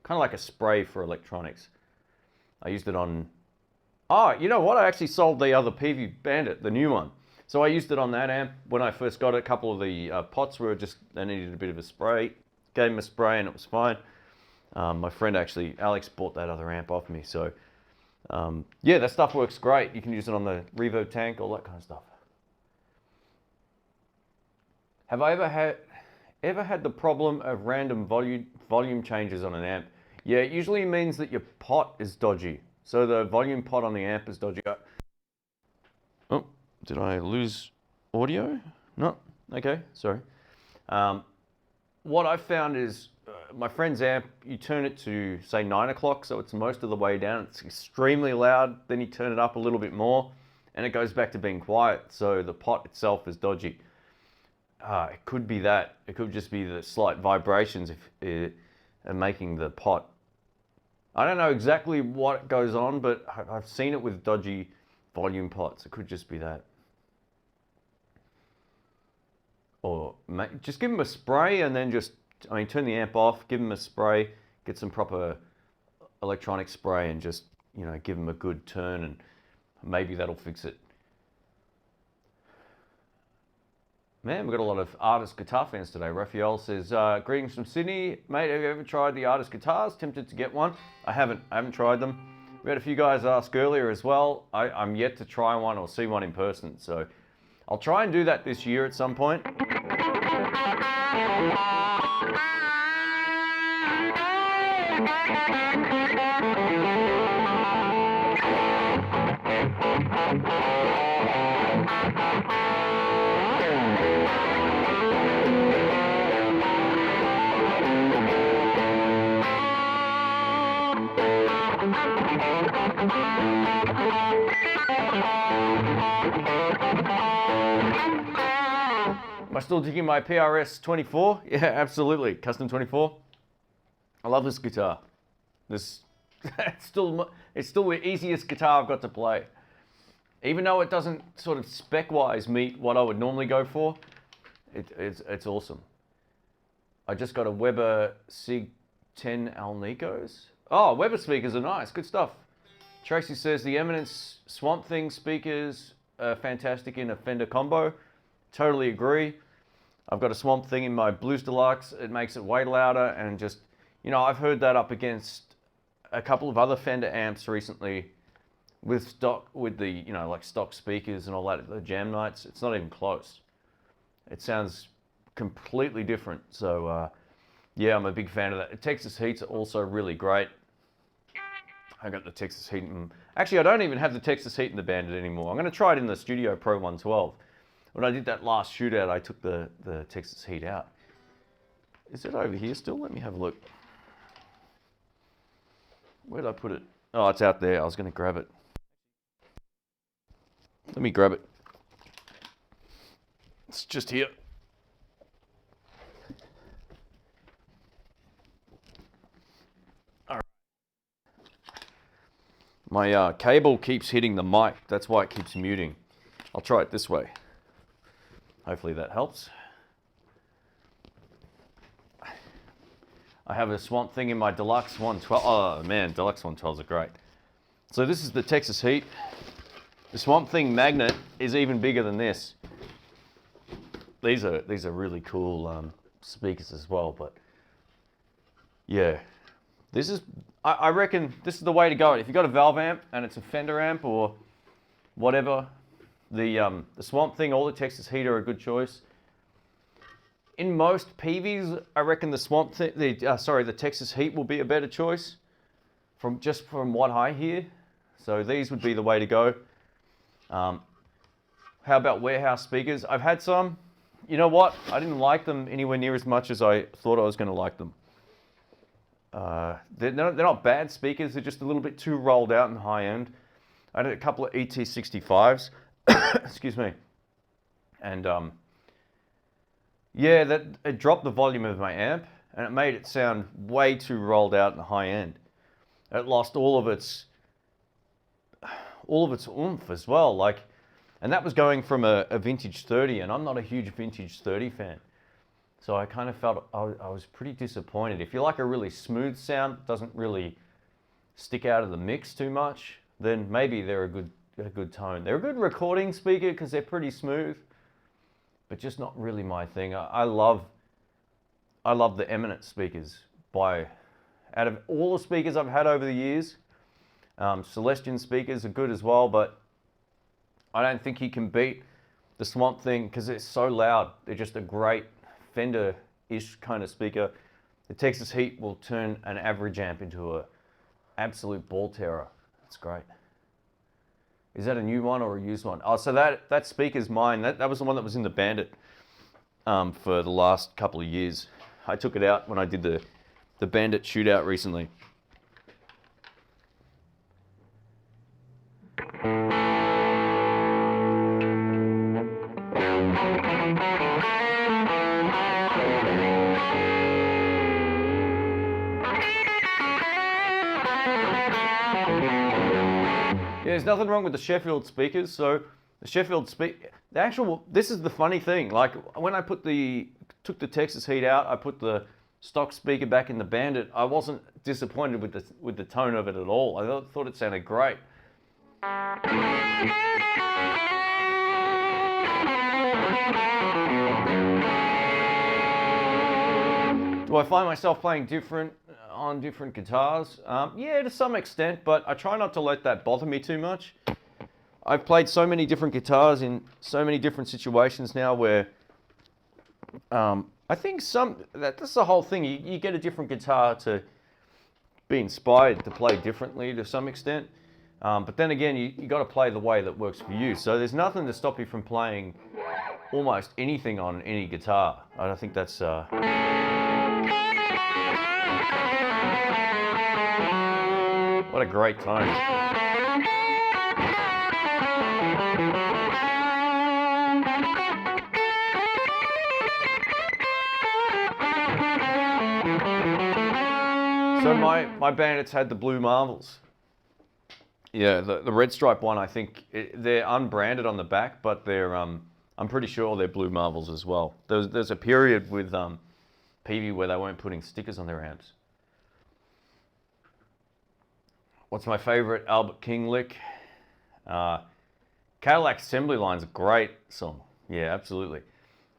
kind of like a spray for electronics. I used it on, you know what? I actually sold the other PV Bandit, the new one. So I used it on that amp when I first got it. A couple of the pots were they needed a bit of a spray. Gave them a spray and it was fine. My friend actually, Alex, bought that other amp off me. So yeah, that stuff works great. You can use it on the reverb tank, all that kind of stuff. Have I ever had the problem of random volume changes on an amp? Yeah, it usually means that your pot is dodgy. So the volume pot on the amp is dodgy. Oh, did I lose audio? No, okay, sorry. What I found is my friend's amp, you turn it to say 9 o'clock, so it's most of the way down. It's extremely loud. Then you turn it up a little bit more and it goes back to being quiet. So the pot itself is dodgy. It could be that. It could just be the slight vibrations are making the pot. I don't know exactly what goes on, but I've seen it with dodgy volume pots. It could just be that. Or just give them a spray and then turn the amp off, give them a spray, get some proper electronic spray and just, give them a good turn and maybe that'll fix it. Man, we've got a lot of Artist guitar fans today. Raphael says, greetings from Sydney. Mate, have you ever tried the Artist guitars? Tempted to get one? I haven't tried them. We had a few guys ask earlier as well. I'm yet to try one or see one in person. So I'll try and do that this year at some point. Am I still digging my PRS 24? Yeah, absolutely. Custom 24. I love this guitar. It's still the easiest guitar I've got to play. Even though it doesn't sort of spec-wise meet what I would normally go for, it's awesome. I just got a Weber Sig 10 Alnicos. Oh, Weber speakers are nice. Good stuff. Tracy says the Eminence Swamp Thing speakers are fantastic in a Fender combo. Totally agree. I've got a Swamp Thing in my Blues Deluxe. It makes it way louder, and just, you know, I've heard that up against a couple of other Fender amps recently with the, you know, like stock speakers and all that, the jam nights. It's not even close. It sounds completely different. So yeah, I'm a big fan of that. The Texas Heats are also really great. I got the Texas Heat. Actually, I don't even have the Texas Heat in the Bandit anymore. I'm going to try it in the Studio Pro 112. When I did that last shootout, I took the Texas Heat out. Is it over here still? Let me have a look. Where did I put it? Oh, it's out there. I was going to grab it. Let me grab it. It's just here. All right. My cable keeps hitting the mic. That's why it keeps muting. I'll try it this way. Hopefully that helps. I have a Swamp Thing in my Deluxe 112. Oh man, Deluxe 112s are great. So this is the Texas Heat. The Swamp Thing magnet is even bigger than this. These are really cool speakers as well, but yeah, this is, I reckon this is the way to go. If you've got a valve amp and it's a Fender amp or whatever, the Swamp Thing or the Texas Heat are a good choice. In most PVs, I reckon the the Texas Heat will be a better choice from what I hear. So these would be the way to go. How about warehouse speakers? I've had some. You know what? I didn't like them anywhere near as much as I thought I was going to like them. They're not bad speakers. They're just a little bit too rolled out and high end. I had a couple of ET65s. Excuse me. And yeah, it dropped the volume of my amp, and it made it sound way too rolled out and high end. It lost all of its oomph as well. And that was going from a vintage 30, and I'm not a huge vintage 30 fan. So I kind of felt I was pretty disappointed. If you like a really smooth sound, doesn't really stick out of the mix too much, then maybe they're a good tone. They're a good recording speaker because they're pretty smooth, but just not really my thing. I love the Eminence speakers. Out of all the speakers I've had over the years, Celestion speakers are good as well, but I don't think you can beat the Swamp Thing because it's so loud. They're just a great Fender-ish kind of speaker. The Texas Heat will turn an average amp into an absolute ball terror. That's great. Is that a new one or a used one? Oh, so that speaker's mine. That was the one that was in the Bandit for the last couple of years. I took it out when I did the Bandit shootout recently. Yeah, there's nothing wrong with the Sheffield speakers. So the Sheffield this is the funny thing. Like when I took the Texas Heat out, I put the stock speaker back in the Bandit. I wasn't disappointed with the tone of it at all. I thought it sounded great. Do I find myself playing different on different guitars? Yeah, to some extent, but I try not to let that bother me too much. I've played so many different guitars in so many different situations now where I think that's the whole thing. You get a different guitar to be inspired to play differently to some extent. But then again, you got to play the way that works for you. So there's nothing to stop you from playing almost anything on any guitar. I don't think that's... What a great tone. So my Bandits had the blue marbles. Yeah, the red stripe one, I think they're unbranded on the back, but they're I'm pretty sure they're blue marbles as well. There's a period with Peavey where they weren't putting stickers on their amps. What's my favorite Albert King lick? Cadillac Assembly Line's a great song. Yeah, absolutely.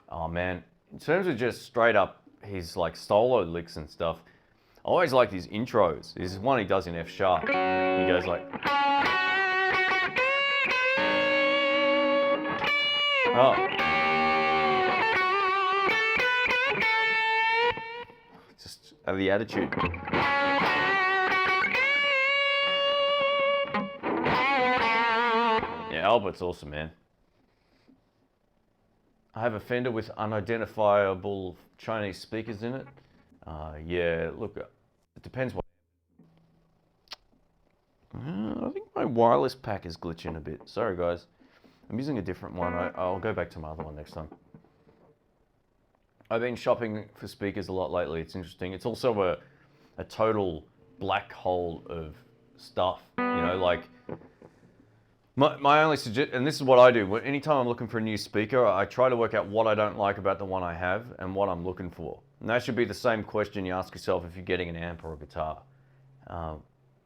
Oh man, in terms of just straight up his like solo licks and stuff, I always liked his intros. This is one he does in F sharp. He goes like, oh, just the attitude. Yeah, Albert's awesome, man. I have a Fender with unidentifiable Chinese speakers in it. Yeah, look, it depends what. I think my wireless pack is glitching a bit. Sorry, guys. I'm using a different one. I'll go back to my other one next time. I've been shopping for speakers a lot lately. It's interesting. It's also a total black hole of stuff. You know, like my only suggestion, and this is what I do. Anytime I'm looking for a new speaker, I try to work out what I don't like about the one I have and what I'm looking for. And that should be the same question you ask yourself if you're getting an amp or a guitar.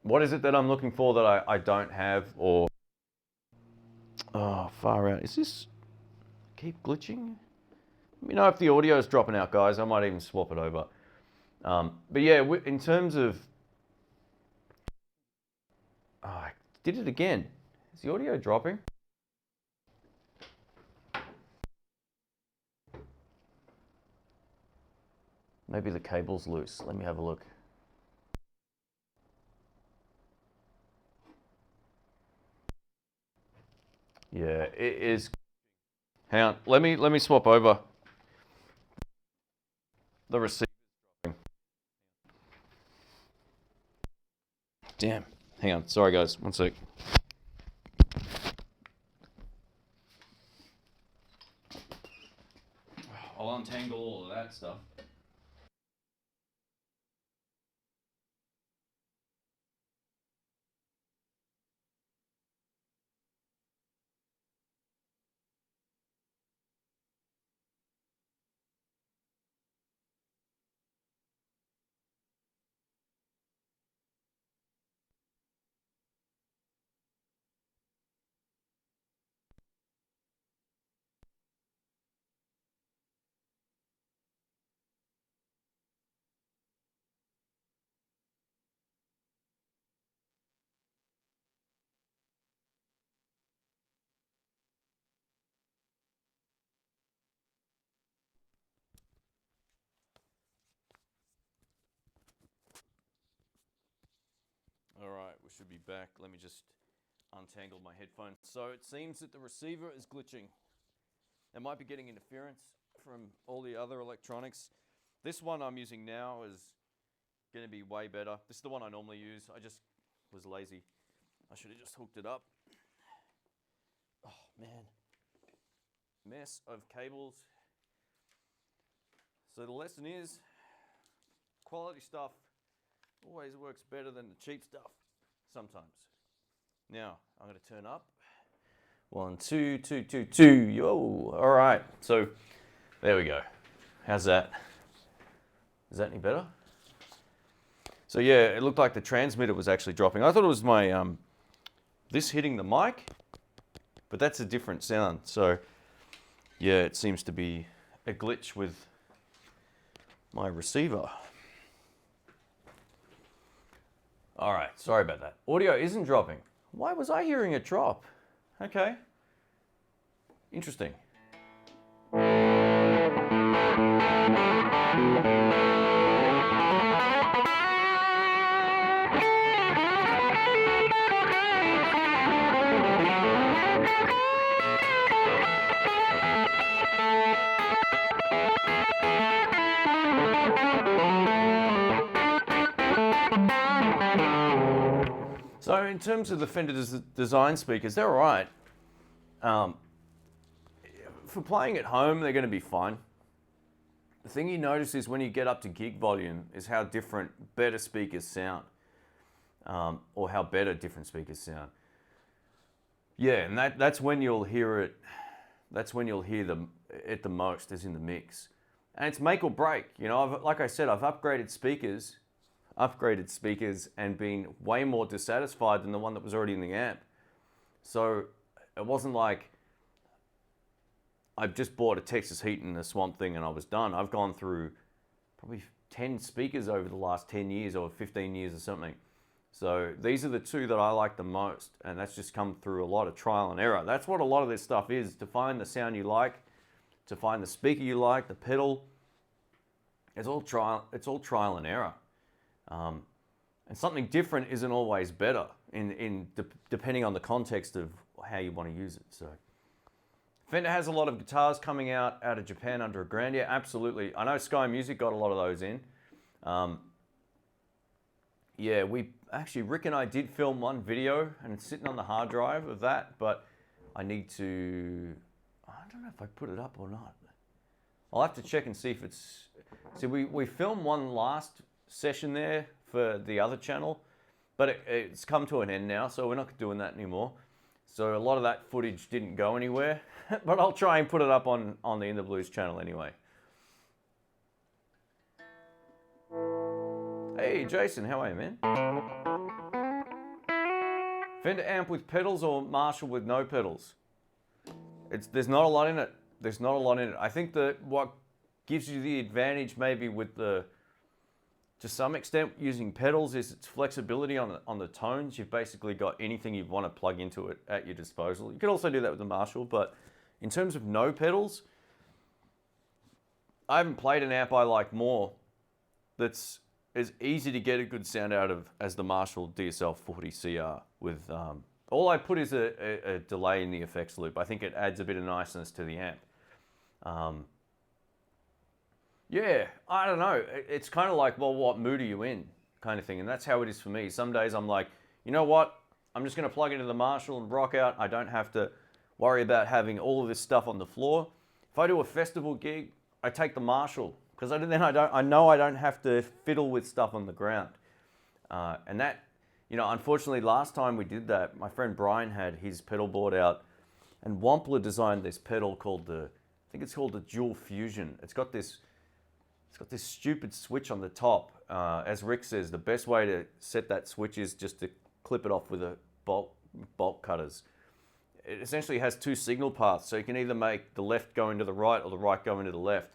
What is it that I'm looking for that I don't have, or... Oh, far out. Is this... keep glitching? Let me know if the audio is dropping out, guys. I might even swap it over. But yeah, in terms of... Oh, I did it again. Is the audio dropping? Maybe the cable's loose. Let me have a look. Yeah, it is. Hang on, let me swap over. The receiver. Damn. Hang on. Sorry, guys. One sec. I'll untangle all of that stuff. All right, we should be back. Let me just untangle my headphones. So it seems that the receiver is glitching. It might be getting interference from all the other electronics. This one I'm using now is going to be way better. This is the one I normally use. I just was lazy. I should have just hooked it up. Oh, man. Mess of cables. So the lesson is, quality stuff always works better than the cheap stuff, sometimes. Now, I'm going to turn up. 1, 2, 2, 2, 2. Yo, all right. So, there we go. How's that? Is that any better? So yeah, it looked like the transmitter was actually dropping. I thought it was my, this hitting the mic, but that's a different sound. So yeah, it seems to be a glitch with my receiver. All right, sorry about that. Audio isn't dropping. Why was I hearing it drop? Okay. Interesting. So in terms of the Fender design speakers, they're all right. For playing at home, they're going to be fine. the thing you notice is when you get up to gig volume is how different better speakers sound, or how better different speakers sound. Yeah, and that's when you'll hear it. That's when you'll hear it the most, is in the mix, and it's make or break. You know, like I said, I've upgraded speakers, and been way more dissatisfied than the one that was already in the amp. So it wasn't like I've just bought a Texas Heat and a Swamp Thing and I was done. I've gone through probably 10 speakers over the last 10 years or 15 years or something. So these are the two that I like the most, and that's just come through a lot of trial and error. That's what a lot of this stuff is, to find the sound you like, to find the speaker you like, the pedal. It's all trial and error. And something different isn't always better depending on the context of how you want to use it. So Fender has a lot of guitars coming out of Japan under $1,000. Yeah, absolutely. I know Sky Music got a lot of those in. Yeah, Rick and I did film one video, and it's sitting on the hard drive of that, but I don't know if I put it up or not. I'll have to check and see if it's, see, we filmed one last session there for the other channel, but it's come to an end now, so we're not doing that anymore. So a lot of that footage didn't go anywhere, but I'll try and put it up on the In The Blues channel anyway. Hey Jason, how are you, man? Fender amp with pedals or Marshall with no pedals? There's not a lot in it. There's not a lot in it. I think that what gives you the advantage maybe with to some extent using pedals is its flexibility on the tones. You've basically got anything you want to plug into it at your disposal. You could also do that with the Marshall, but in terms of no pedals, I haven't played an amp I like more that's as easy to get a good sound out of as the Marshall DSL 40 CR. With all I put is a delay in the effects loop. I think it adds a bit of niceness to the amp. Yeah, I don't know. It's kind of like, well, what mood are you in, kind of thing. And that's how it is for me. Some days I'm like, you know what? I'm just going to plug into the Marshall and rock out. I don't have to worry about having all of this stuff on the floor. If I do a festival gig, I take the Marshall, because then I know I don't have to fiddle with stuff on the ground. And that, you know, unfortunately, last time we did that, my friend Brian had his pedal board out, and Wampler designed this pedal called I think it's called the Dual Fusion. It's got this stupid switch on the top. As Rick says, the best way to set that switch is just to clip it off with a bolt cutters. It essentially has two signal paths, so you can either make the left go into the right or the right go into the left.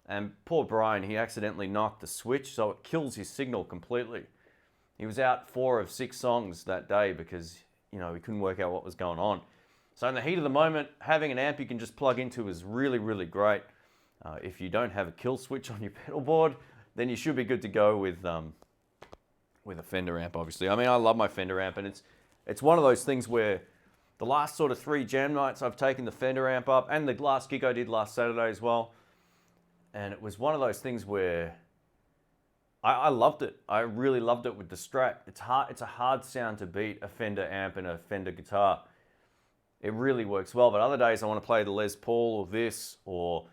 And poor Brian, he accidentally knocked the switch, so it kills his signal completely. He was out 4 of 6 songs that day because, you know, he couldn't work out what was going on. So in the heat of the moment, having an amp you can just plug into is really, really great. If you don't have a kill switch on your pedal board, then you should be good to go with a Fender amp, obviously. I mean, I love my Fender amp, and it's one of those things where the last sort of 3 jam nights I've taken the Fender amp up, and the last gig I did last Saturday as well. And it was one of those things where I loved it. I really loved it with the Strat. It's a hard sound to beat, a Fender amp and a Fender guitar. It really works well. But other days I want to play the Les Paul or this or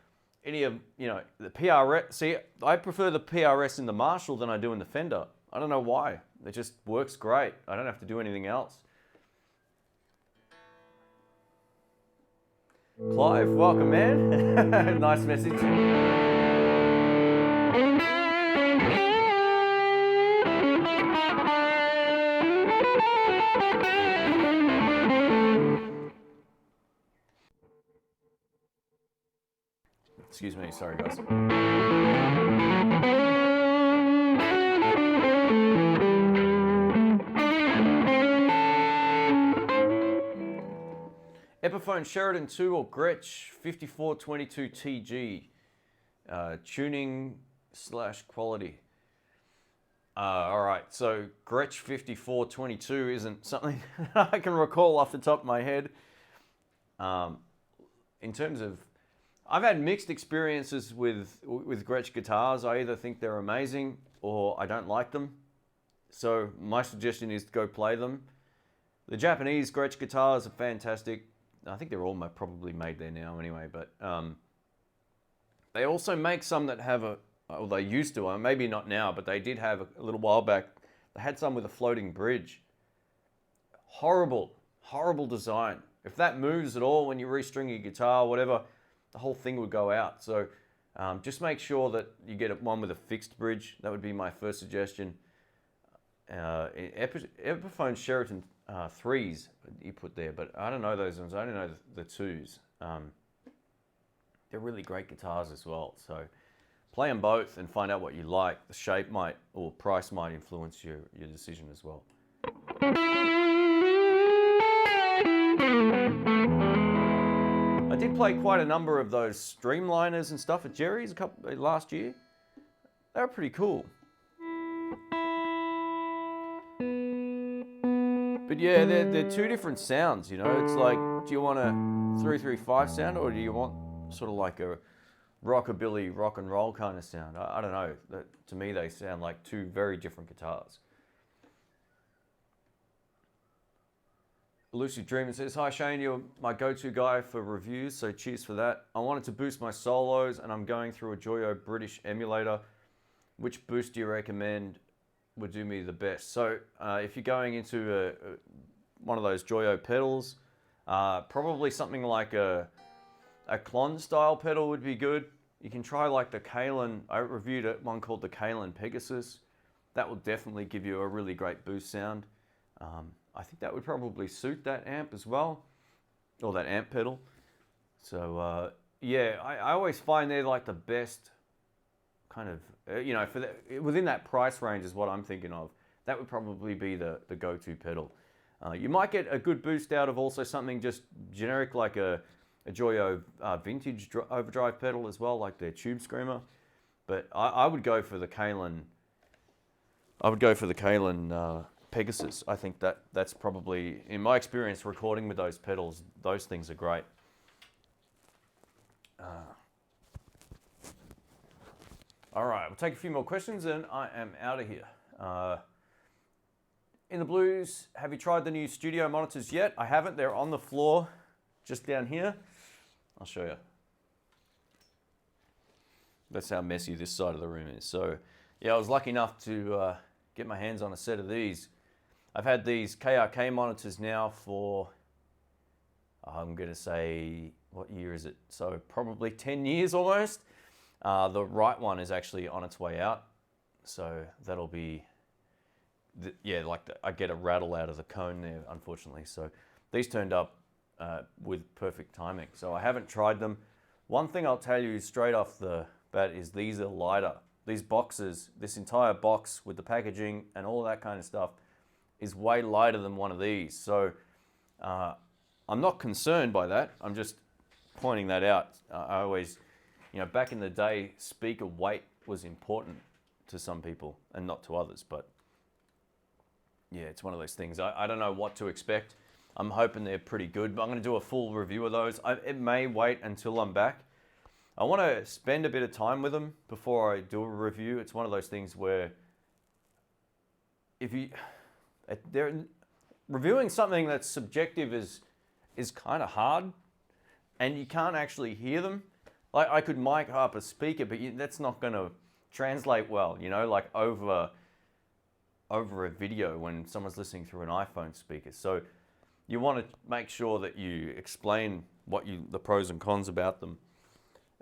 any of, you know, the PRS. See, I prefer the PRS in the Marshall than I do in the Fender. I don't know why. It just works great. I don't have to do anything else. Clive, welcome, man. Nice message. Excuse me, sorry guys. Epiphone Sheridan 2 or Gretsch 5422 TG. Tuning / quality. Alright, so Gretsch 5422 isn't something I can recall off the top of my head. In terms of, I've had mixed experiences with Gretsch guitars. I either think they're amazing or I don't like them. So my suggestion is to go play them. The Japanese Gretsch guitars are fantastic. I think they're all probably made there now anyway, but They also make some that have well, they used to, maybe not now, but they did have a little while back. They had some with a floating bridge. Horrible, horrible design. If that moves at all when you restring your guitar, whatever, the whole thing would go out. So just make sure that you get one with a fixed bridge. That would be my first suggestion. Epiphone Sheraton 3s you put there, but I don't know those ones. I only know the 2s. They're really great guitars as well. So play them both and find out what you like. The shape might, or price might influence your decision as well. I did play quite a number of those Streamliners and stuff at Jerry's last year. They were pretty cool. But yeah, they're two different sounds, you know. It's like, do you want a 335 sound, or do you want sort of like a rockabilly, rock and roll kind of sound? I don't know. To me, they sound like two very different guitars. Lucid Dreamer says, hi Shane, you're my go-to guy for reviews, so cheers for that. I wanted to boost my solos and I'm going through a Joyo British emulator. Which boost do you recommend would do me the best? So if you're going into one of those Joyo pedals, probably something like a Klon style pedal would be good. You can try like the Kalen, I reviewed one called the Kalen Pegasus. That will definitely give you a really great boost sound. I think that would probably suit that amp as well, or that amp pedal. So yeah, I always find they're like the best kind of, you know, within that price range is what I'm thinking of. That would probably be the go-to pedal. You might get a good boost out of also something just generic like a Joyo vintage overdrive pedal as well, like their Tube Screamer. But I would go for the Kalen. I would go for the Kalen Pegasus. I think that's probably, in my experience recording with those pedals, those things are great. All right, we'll take a few more questions and I am out of here. In the Blues, have you tried the new studio monitors yet? I haven't. They're on the floor just down here. I'll show you. That's how messy this side of the room is. So yeah, I was lucky enough to get my hands on a set of these. I've had these KRK monitors now for, I'm going to say, what year is it? So probably 10 years almost. The right one is actually on its way out. So that'll be, yeah, like I get a rattle out of the cone there, unfortunately. So these turned up with perfect timing. So I haven't tried them. One thing I'll tell you straight off the bat is these are lighter. These boxes, this entire box with the packaging and all that kind of stuff is way lighter than one of these. So I'm not concerned by that. I'm just pointing that out. I always, you know, back in the day, speaker weight was important to some people and not to others. But yeah, it's one of those things. I don't know what to expect. I'm hoping they're pretty good, but I'm going to do a full review of those. It may wait until I'm back. I want to spend a bit of time with them before I do a review. It's one of those things where reviewing something that's subjective is kind of hard, and you can't actually hear them. Like I could mic up a speaker, but that's not going to translate well, you know, like over a video when someone's listening through an iPhone speaker. So you want to make sure that you explain the pros and cons about them.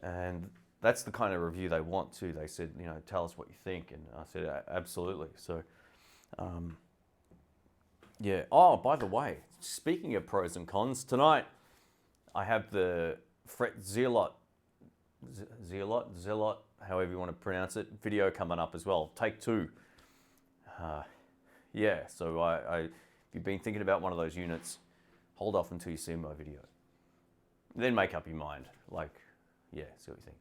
And that's the kind of review they want too. They said, you know, tell us what you think. And I said, absolutely. So, yeah. Oh, by the way, speaking of pros and cons, tonight I have the Fret Zealot, however you want to pronounce it, video coming up as well. Take 2. Yeah, so if you've been thinking about one of those units, hold off until you see my video. Then make up your mind. Like, yeah, see what you think.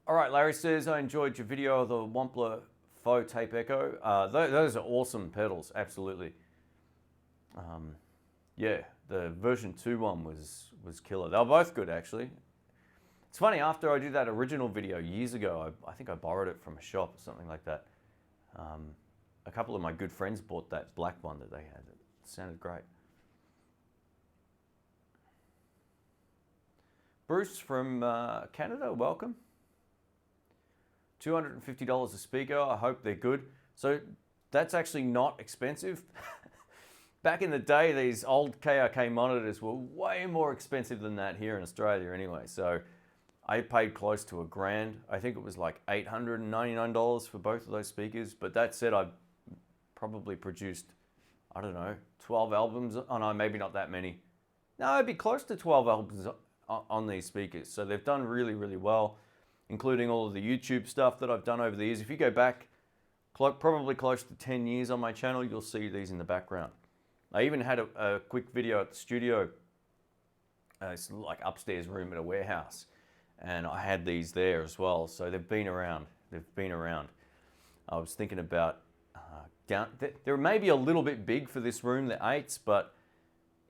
All right, Larry says, I enjoyed your video of the Wampler Faux Tape Echo. Those are awesome pedals, absolutely. Yeah, the version 2 one was killer. They were both good, actually. It's funny, after I did that original video years ago, I think I borrowed it from a shop or something like that. A couple of my good friends bought that black one that they had. It sounded great. Bruce from Canada, welcome. $250 a speaker. I hope they're good. So that's actually not expensive. Back in the day, these old KRK monitors were way more expensive than that here in Australia anyway. So I paid close to $1,000. I think it was like $899 for both of those speakers. But that said, I've probably produced, I don't know, 12 albums. Oh no, maybe not that many. No, it'd be close to 12 albums on these speakers. So they've done really, really well, including all of the YouTube stuff that I've done over the years. If you go back probably close to 10 years on my channel, you'll see these in the background. I even had a quick video at the studio. It's like upstairs room at a warehouse. And I had these there as well. So they've been around. They've been around. I was thinking about, they're maybe a little bit big for this room, the 8s, but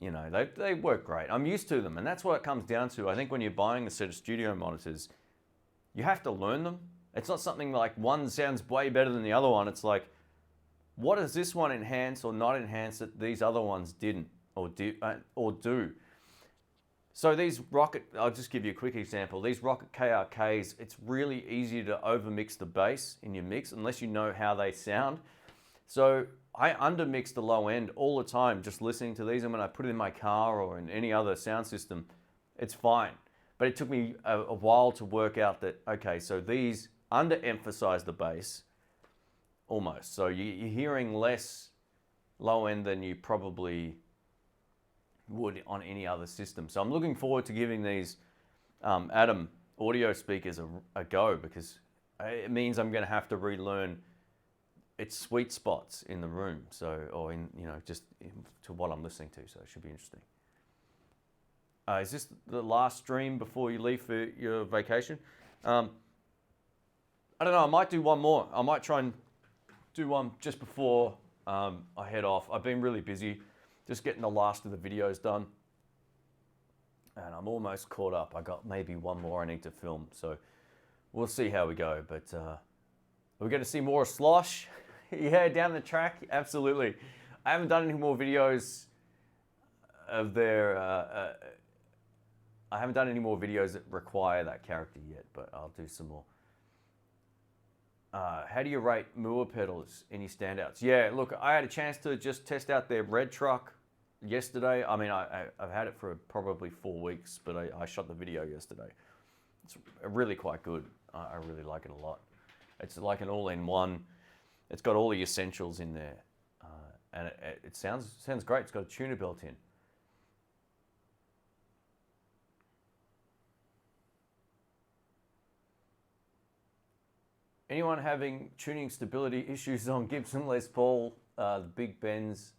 you know, they work great. I'm used to them, and that's what it comes down to. I think when you're buying a set of studio monitors, you have to learn them. It's not something like one sounds way better than the other one. It's like, what does this one enhance or not enhance that these other ones didn't or do? So these Rocket, I'll just give you a quick example. These Rocket KRKs, it's really easy to overmix the bass in your mix unless you know how they sound. So I undermix the low end all the time just listening to these, and when I put it in my car or in any other sound system, it's fine. But it took me a while to work out that, okay, so these underemphasize the bass almost. So you're hearing less low end than you probably would on any other system. So I'm looking forward to giving these Atom audio speakers a go, because it means I'm going to have to relearn its sweet spots in the room. So, or in, you know, just to what I'm listening to. So it should be interesting. Is this the last stream before you leave for your vacation? I don't know. I might do one more. I might try and do one just before I head off. I've been really busy just getting the last of the videos done. And I'm almost caught up. I got maybe one more I need to film. So we'll see how we go. But we're going to see more Slosh. Yeah, down the track. Absolutely. I haven't done any more videos of their... I haven't done any more videos that require that character yet, but I'll do some more. How do you rate Moore pedals? Any standouts? Yeah, look, I had a chance to just test out their red truck yesterday. I mean, I've had it for probably 4 weeks, but I shot the video yesterday. It's really quite good. I really like it a lot. It's like an all-in-one. It's got all the essentials in there, and it sounds great. It's got a tuner built in. Anyone having tuning stability issues on Gibson Les Paul, the Big Bends,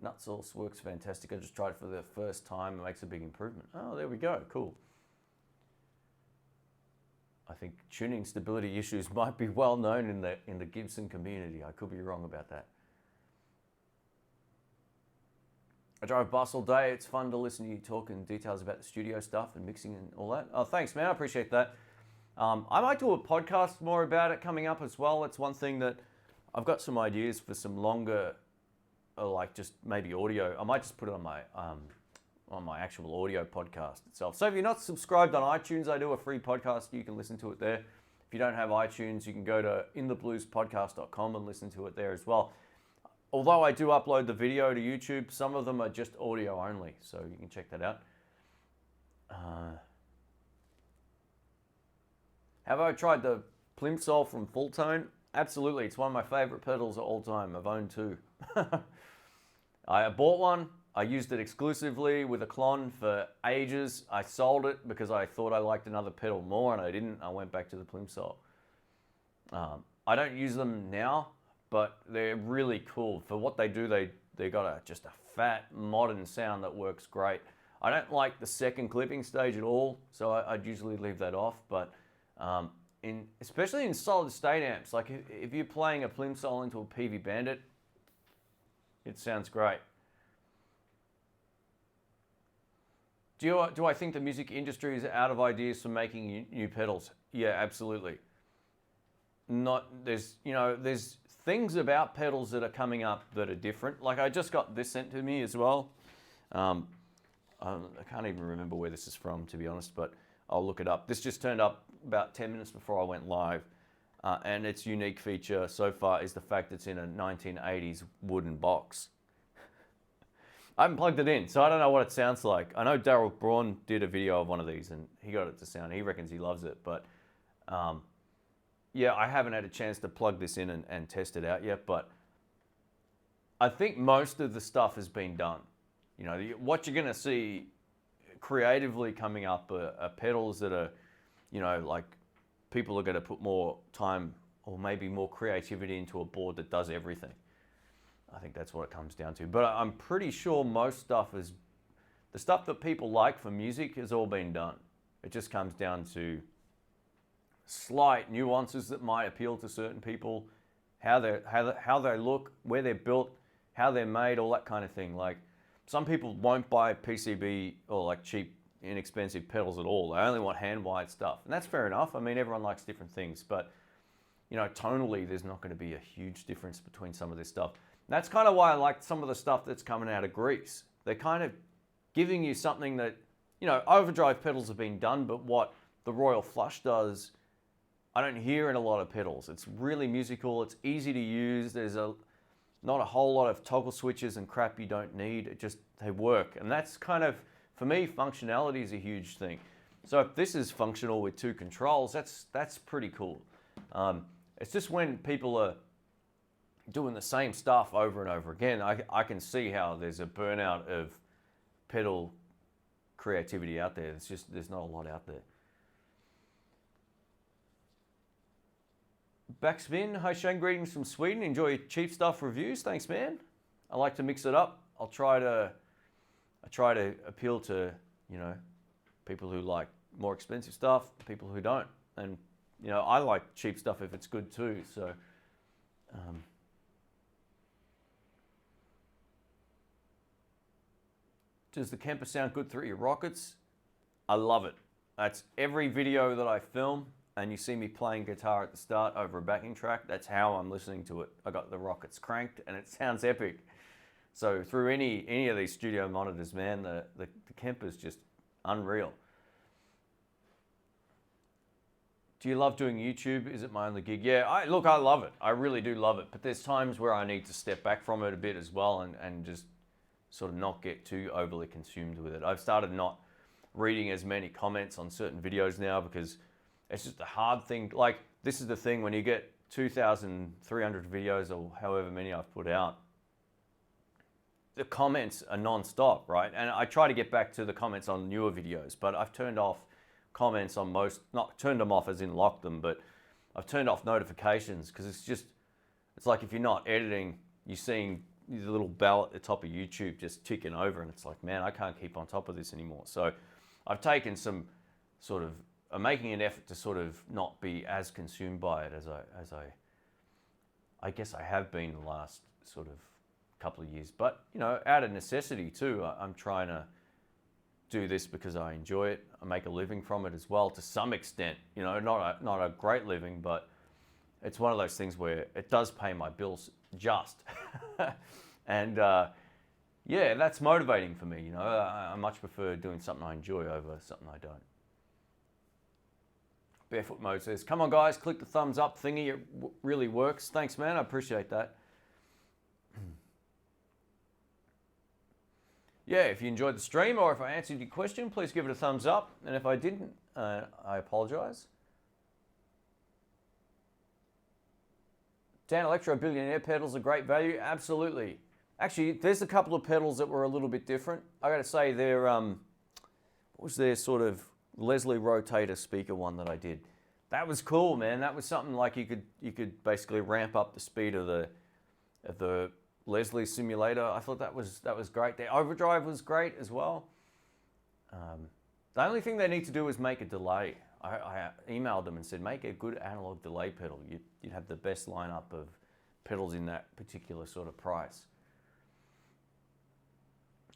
nut sauce works fantastic. I just tried it for the first time. It makes a big improvement. Oh, there we go. Cool. I think tuning stability issues might be well known in the Gibson community. I could be wrong about that. I drive bus all day. It's fun to listen to you talk in details about the studio stuff and mixing and all that. Oh, thanks, man. I appreciate that. I might do a podcast more about it coming up as well. It's one thing that I've got some ideas for some longer, like just maybe audio. I might just put it on my actual audio podcast itself. So if you're not subscribed on iTunes, I do a free podcast. You can listen to it there. If you don't have iTunes, you can go to INTHEBLUESpodcast.com and listen to it there as well. Although I do upload the video to YouTube, some of them are just audio only, so you can check that out. Have I tried the Plimsoll from Full Tone? Absolutely. It's one of my favorite pedals of all time. I've owned two. I bought one. I used it exclusively with a Klon for ages. I sold it because I thought I liked another pedal more, and I didn't. I went back to the Plimsoll. I don't use them now, but they're really cool. For what they do, they got just a fat, modern sound that works great. I don't like the second clipping stage at all, so I'd usually leave that off, but especially in solid state amps, like if you're playing a Plimsoll into a PV Bandit, it sounds great. Do I think the music industry is out of ideas for making new pedals? Yeah, absolutely. There's things about pedals that are coming up that are different. Like I just got this sent to me as well. I can't even remember where this is from, to be honest, but I'll look it up. This just turned up about 10 minutes before I went live. And its unique feature so far is the fact it's in a 1980s wooden box. I haven't plugged it in, so I don't know what it sounds like. I know Daryl Braun did a video of one of these, and he got it to sound. He reckons he loves it, but yeah, I haven't had a chance to plug this in and test it out yet. But I think most of the stuff has been done. You know, what you're going to see creatively coming up are pedals that are, you know, like people are going to put more time or maybe more creativity into a board that does everything. I think that's what it comes down to. But I'm pretty sure most stuff is, the stuff that people like for music has all been done. It just comes down to slight nuances that might appeal to certain people, how they look, where they're built, how they're made, all that kind of thing. Like some people won't buy PCB or like cheap, inexpensive pedals at all. They only want hand-wired stuff, and that's fair enough. I mean, everyone likes different things, but you know, tonally, there's not going to be a huge difference between some of this stuff. That's kind of why I like some of the stuff that's coming out of Greece. They're kind of giving you something that, you know, overdrive pedals have been done, but what the Royal Flush does, I don't hear in a lot of pedals. It's really musical. It's easy to use. There's not a whole lot of toggle switches and crap you don't need. It just, they work. And that's kind of, for me, functionality is a huge thing. So if this is functional with 2 controls, that's pretty cool. It's just when people are doing the same stuff over and over again, I can see how there's a burnout of pedal creativity out there. It's just, there's not a lot out there. Backspin, hi Shane, greetings from Sweden. Enjoy your cheap stuff reviews. Thanks, man. I like to mix it up. I try to appeal to, you know, people who like more expensive stuff, people who don't. And, you know, I like cheap stuff if it's good too. So, does the Kemper sound good through your Rockets? I love it. That's every video that I film, and you see me playing guitar at the start over a backing track. That's how I'm listening to it. I got the Rockets cranked, and it sounds epic. So through any of these studio monitors, man, the Kemper's just unreal. Do you love doing YouTube? Is it my only gig? Yeah, look, I love it. I really do love it. But there's times where I need to step back from it a bit as well and just sort of not get too overly consumed with it. I've started not reading as many comments on certain videos now because it's just a hard thing. Like, this is the thing, when you get 2,300 videos or however many I've put out, the comments are non-stop, right? And I try to get back to the comments on newer videos, but I've turned off comments on most, not turned them off as in locked them, but I've turned off notifications because it's like if you're not editing, you're seeing the little bell at the top of YouTube just ticking over, and it's like, man, I can't keep on top of this anymore. So I've taken some sort of, I'm making an effort to sort of not be as consumed by it as I guess I have been the last sort of couple of years. But, you know, out of necessity too, I'm trying to do this because I enjoy it. I make a living from it as well to some extent, you know, not a great living, but it's one of those things where it does pay my bills just. And yeah, that's motivating for me, you know. I much prefer doing something I enjoy over something I don't. Barefoot Mode says, come on guys, click the thumbs up thingy, it really works. Thanks, man, I appreciate that. Yeah, if you enjoyed the stream or if I answered your question, please give it a thumbs up. And if I didn't, I apologize. Dan Electro Billionaire pedals are great value. Absolutely. Actually, there's a couple of pedals that were a little bit different. I got to say, they're, what was their sort of Leslie rotator speaker one that I did? That was cool, man. That was something like you could basically ramp up the speed of the Leslie simulator. I thought that was great. Their overdrive was great as well. The only thing they need to do is make a delay. I emailed them and said, make a good analog delay pedal. You'd have the best lineup of pedals in that particular sort of price.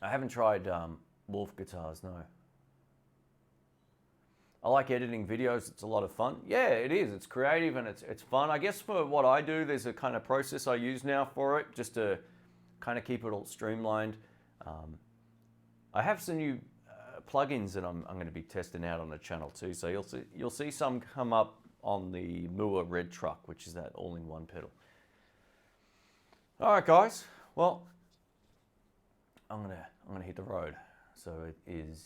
I haven't tried Wolf guitars, no. I like editing videos. It's a lot of fun. Yeah, it is. It's creative and it's fun. I guess for what I do, there's a kind of process I use now for it, just to kind of keep it all streamlined. I have some new plugins that I'm going to be testing out on the channel too. So you'll see some come up on the Moore Red Truck, which is that all-in-one pedal. All right, guys. Well, I'm gonna hit the road. So it is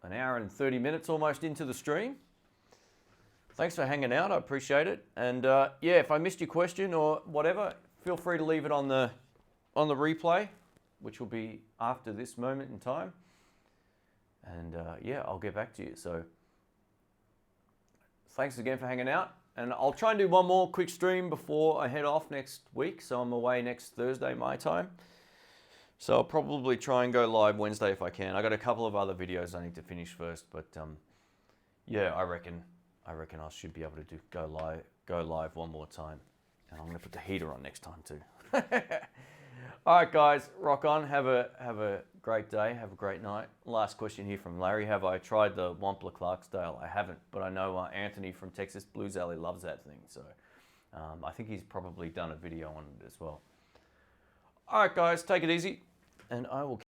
an hour and 30 minutes almost into the stream. Thanks for hanging out. I appreciate it. And yeah, if I missed your question or whatever, feel free to leave it on the replay, which will be after this moment in time. And yeah, I'll get back to you. So thanks again for hanging out. And I'll try and do one more quick stream before I head off next week. So I'm away next Thursday, my time. So I'll probably try and go live Wednesday if I can. I got a couple of other videos I need to finish first, but yeah, I reckon I should be able to go live one more time. And I'm going to put the heater on next time too. All right, guys, rock on. Have a great day. Have a great night. Last question here from Larry. Have I tried the Wampler Clarksdale? I haven't, but I know Anthony from Texas Blues Alley loves that thing. So I think he's probably done a video on it as well. All right, guys, take it easy, and I will